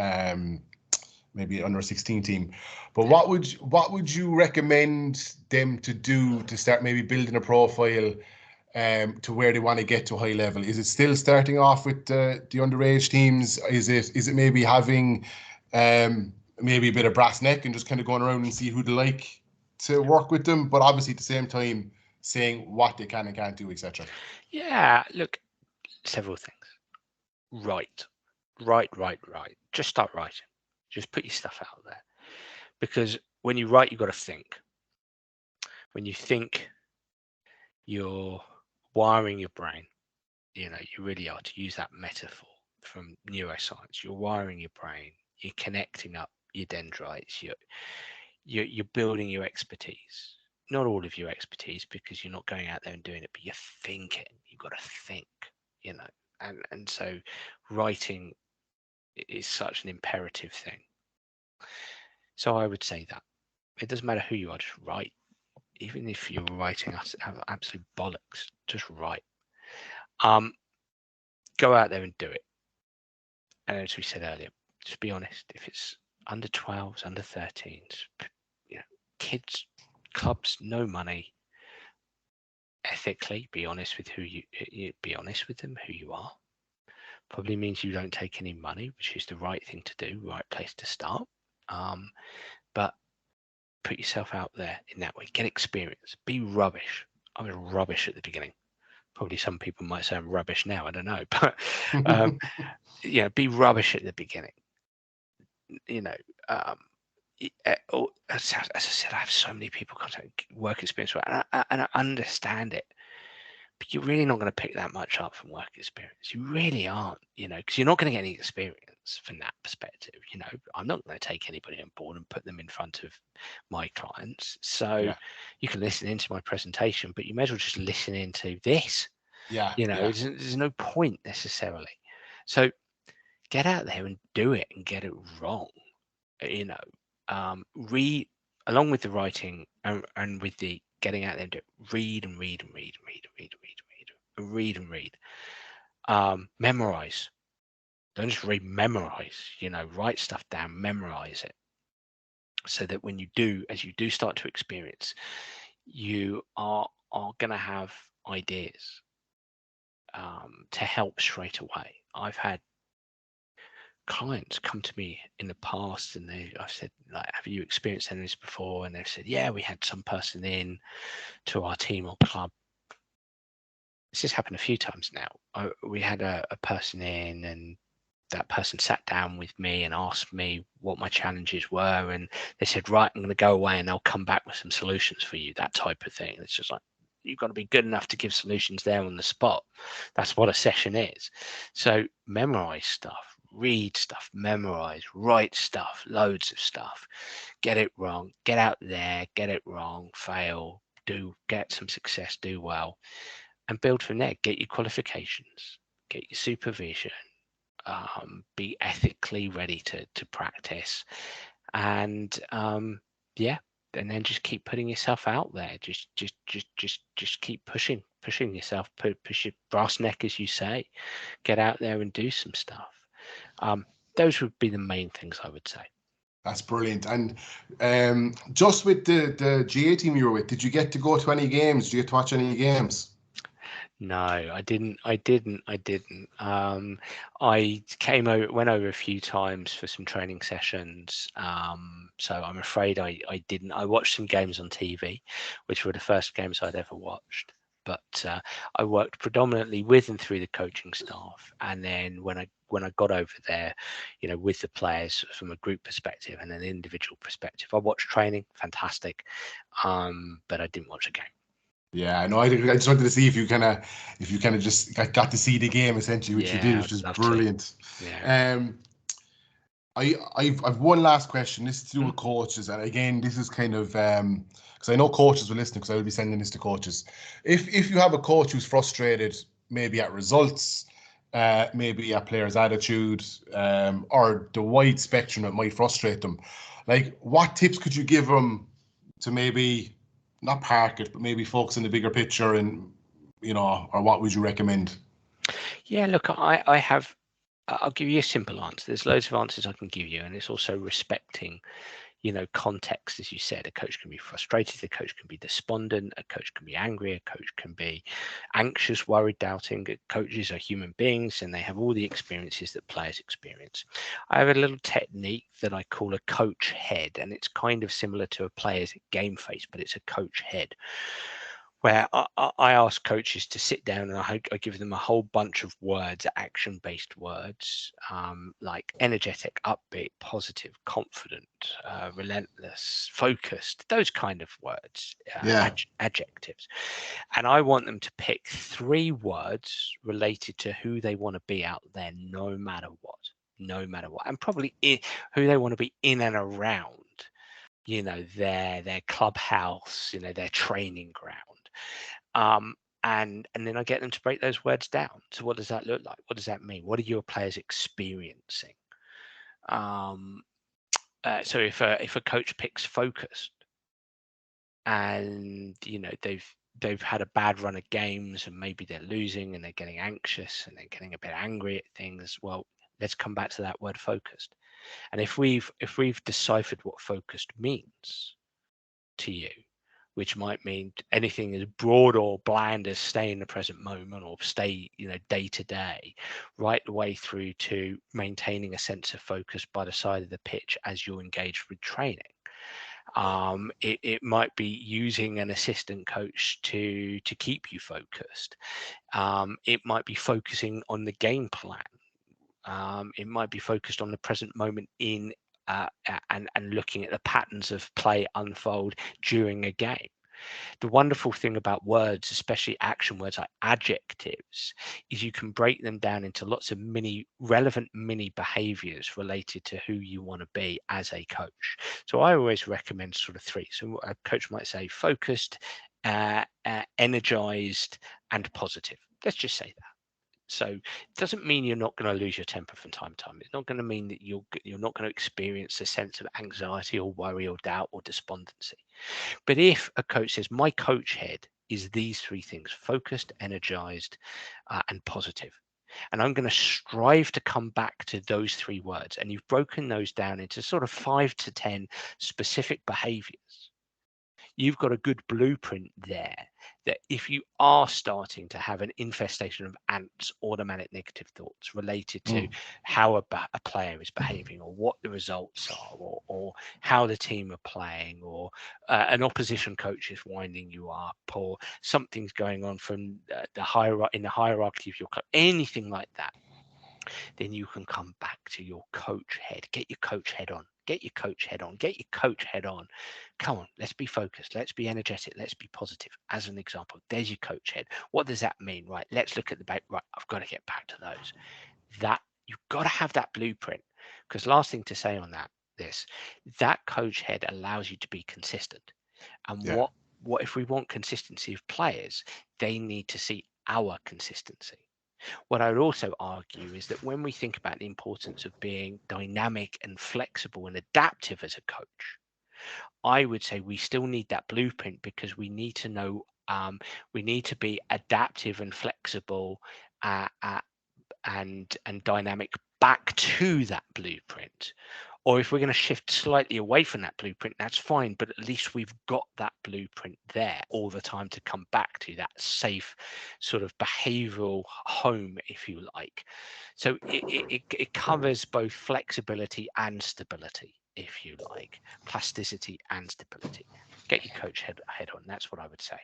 maybe under 16 team, but what would you recommend them to do to start maybe building a profile to where they want to get to a high level? Is it still starting off with the underage teams? Is it maybe having maybe a bit of brass neck and just kind of going around and see who they like to work with them, but obviously at the same time saying what they can and can't do, etc.? Yeah, look, several things. Write. Just start writing. Just put your stuff out there, because when you write, you've got to think. When you think, you're wiring your brain. You really are, to use that metaphor from neuroscience. You're wiring your brain. You're connecting up your dendrites. You're building your expertise. Not all of your expertise, because you're not going out there and doing it, but you're thinking. You've got to think. And so writing is such an imperative thing. So I would say that it doesn't matter who you are, just write. Even if you're writing absolute bollocks, just write. Go out there and do it. And as we said earlier, just be honest. If it's under 12s, under 13s, kids, clubs, no money. Ethically, be honest with be honest with them who you are. Probably means you don't take any money, which is the right thing to do, right place to start. But put yourself out there in that way. Get experience. Be rubbish. I was rubbish at the beginning. Probably some people might say I'm rubbish now. I don't know, but be rubbish at the beginning. As I said, I have so many people contact work experience, and I understand it. But you're really not going to pick that much up from work experience. You really aren't, because you're not going to get any experience from that perspective. I'm not going to take anybody on board and put them in front of my clients. So you can listen into my presentation, but you may as well just listen into this. There's no point necessarily. So get out there and do it and get it wrong. Read along with the writing and with the getting out there and do it. Read and read and read and read and read and read and read and read and read. Memorize. Don't just read, memorize. Write stuff down, memorize it, so that when you do, as you do start to experience, you are going to have ideas to help straight away. I've had clients come to me in the past, and I've said, like, have you experienced any of this before? And they've said, yeah, we had some person in to our team or club. This has happened a few times now. We had a person in, and that person sat down with me and asked me what my challenges were, and they said, right, I'm going to go away and I'll come back with some solutions for you, that type of thing. It's just like, you've got to be good enough to give solutions there on the spot. That's what a session is. So memorize stuff, read stuff, memorize, write stuff, loads of stuff. Get it wrong, get out there, get it wrong, fail, get some success, do well, and build from there. Get your qualifications, get your supervision, be ethically ready to practice, and and then just keep putting yourself out there. Just keep pushing yourself, push your brass neck, as you say. Get out there and do some stuff. Those would be the main things I would say. That's brilliant. And just with the GA team you were with, did you get to go to any games? Did you get to watch any games? No, I didn't. I went over a few times for some training sessions. So I'm afraid I didn't. I watched some games on TV, which were the first games I'd ever watched. But I worked predominantly with and through the coaching staff. And then when I got over there, with the players from a group perspective and an individual perspective, I watched training, fantastic. But I didn't watch a game. Yeah, I know. I just wanted to see if you kind of just got to see the game essentially, which you did, which is brilliant. Yeah. I've one last question. This is to do with coaches, and again, this is kind of because I know coaches will listen because I will be sending this to coaches. If you have a coach who's frustrated, maybe at results, maybe at players' attitude, or the wide spectrum that might frustrate them, like what tips could you give them to maybe not park it, but maybe focus on the bigger picture, and or what would you recommend? Yeah, look, I'll give you a simple answer. There's loads of answers I can give you, and it's also respecting, context. As you said, a coach can be frustrated, a coach can be despondent, a coach can be angry, a coach can be anxious, worried, doubting. Coaches are human beings, and they have all the experiences that players experience. I have a little technique that I call a coach head, and it's kind of similar to a player's game face, but it's a coach head, where I ask coaches to sit down, and I give them a whole bunch of words, action-based words, like energetic, upbeat, positive, confident, relentless, focused, those kind of words, adjectives. And I want them to pick 3 words related to who they want to be out there, no matter what, and probably who they want to be in and around, their clubhouse, their training ground. And then I get them to break those words down. So what does that look like? What does that mean? What are your players experiencing? So if a coach picks focused, and they've had a bad run of games, and maybe they're losing and they're getting anxious and they're getting a bit angry at things, well, let's come back to that word focused. And if we've deciphered what focused means to you, which might mean anything as broad or bland as stay in the present moment, or stay, day to day, right the way through to maintaining a sense of focus by the side of the pitch as you're engaged with training. It might be using an assistant coach to keep you focused. It might be focusing on the game plan. It might be focused on the present moment and looking at the patterns of play unfold during a game. The wonderful thing about words, especially action words like adjectives, is you can break them down into lots of relevant mini behaviors related to who you want to be as a coach. So I always recommend sort of 3. So a coach might say focused, energized, and positive. Let's just say that. So it doesn't mean you're not going to lose your temper from time to time. It's not going to mean that you're not going to experience a sense of anxiety or worry or doubt or despondency. But if a coach says, my coach head is these 3 things: focused, energized, and positive, and I'm going to strive to come back to those 3 words, and you've broken those down into sort of 5 to 10 specific behaviors, you've got a good blueprint there, that if you are starting to have an infestation of ants, automatic negative thoughts related to how a player is behaving, or what the results are, or how the team are playing, or an opposition coach is winding you up, or something's going on from the hierarchy of your club, anything like that, then you can come back to your coach head. Get your coach head on. Get your coach head on. Get your coach head on. Come on, let's be focused. Let's be energetic. Let's be positive. As an example, there's your coach head. What does that mean? Right, let's look at the back. Right, I've got to get back to those. That you've got to have that blueprint. Because last thing to say on that coach head allows you to be consistent. And what if we want consistency of players? They need to see our consistency. What I would also argue is that when we think about the importance of being dynamic and flexible and adaptive as a coach, I would say we still need that blueprint, because we need to know, we need to be adaptive and flexible and dynamic back to that blueprint. Or if we're going to shift slightly away from that blueprint, that's fine, but at least we've got that blueprint there all the time to come back to, that safe sort of behavioral home, if you like. So it covers both flexibility and stability, if you like, plasticity and stability. Get your coach head on. That's what I would say.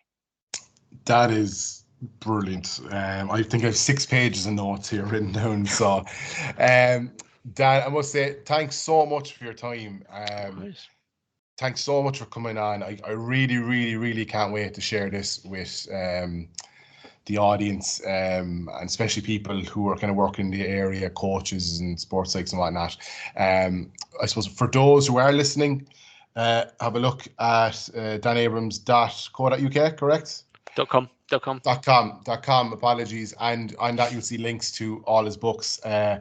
That is brilliant. I think I have 6 pages of notes here written down. So, Dan, I must say, thanks so much for your time. Thanks so much for coming on. I really, really, really can't wait to share this with the audience, and especially people who are kind of working in the area, coaches and sports psychs and whatnot. I suppose for those who are listening, have a look at danabrams.co.uk, correct? .com. .com, apologies. And on that, you'll see links to all his books. I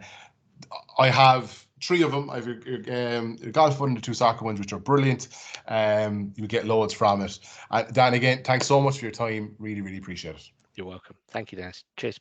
have 3 of them. I have your golf one and the 2 soccer ones, which are brilliant. You'll get loads from it. Dan, again, thanks so much for your time. Really, really appreciate it. You're welcome. Thank you, Dennis. Cheers.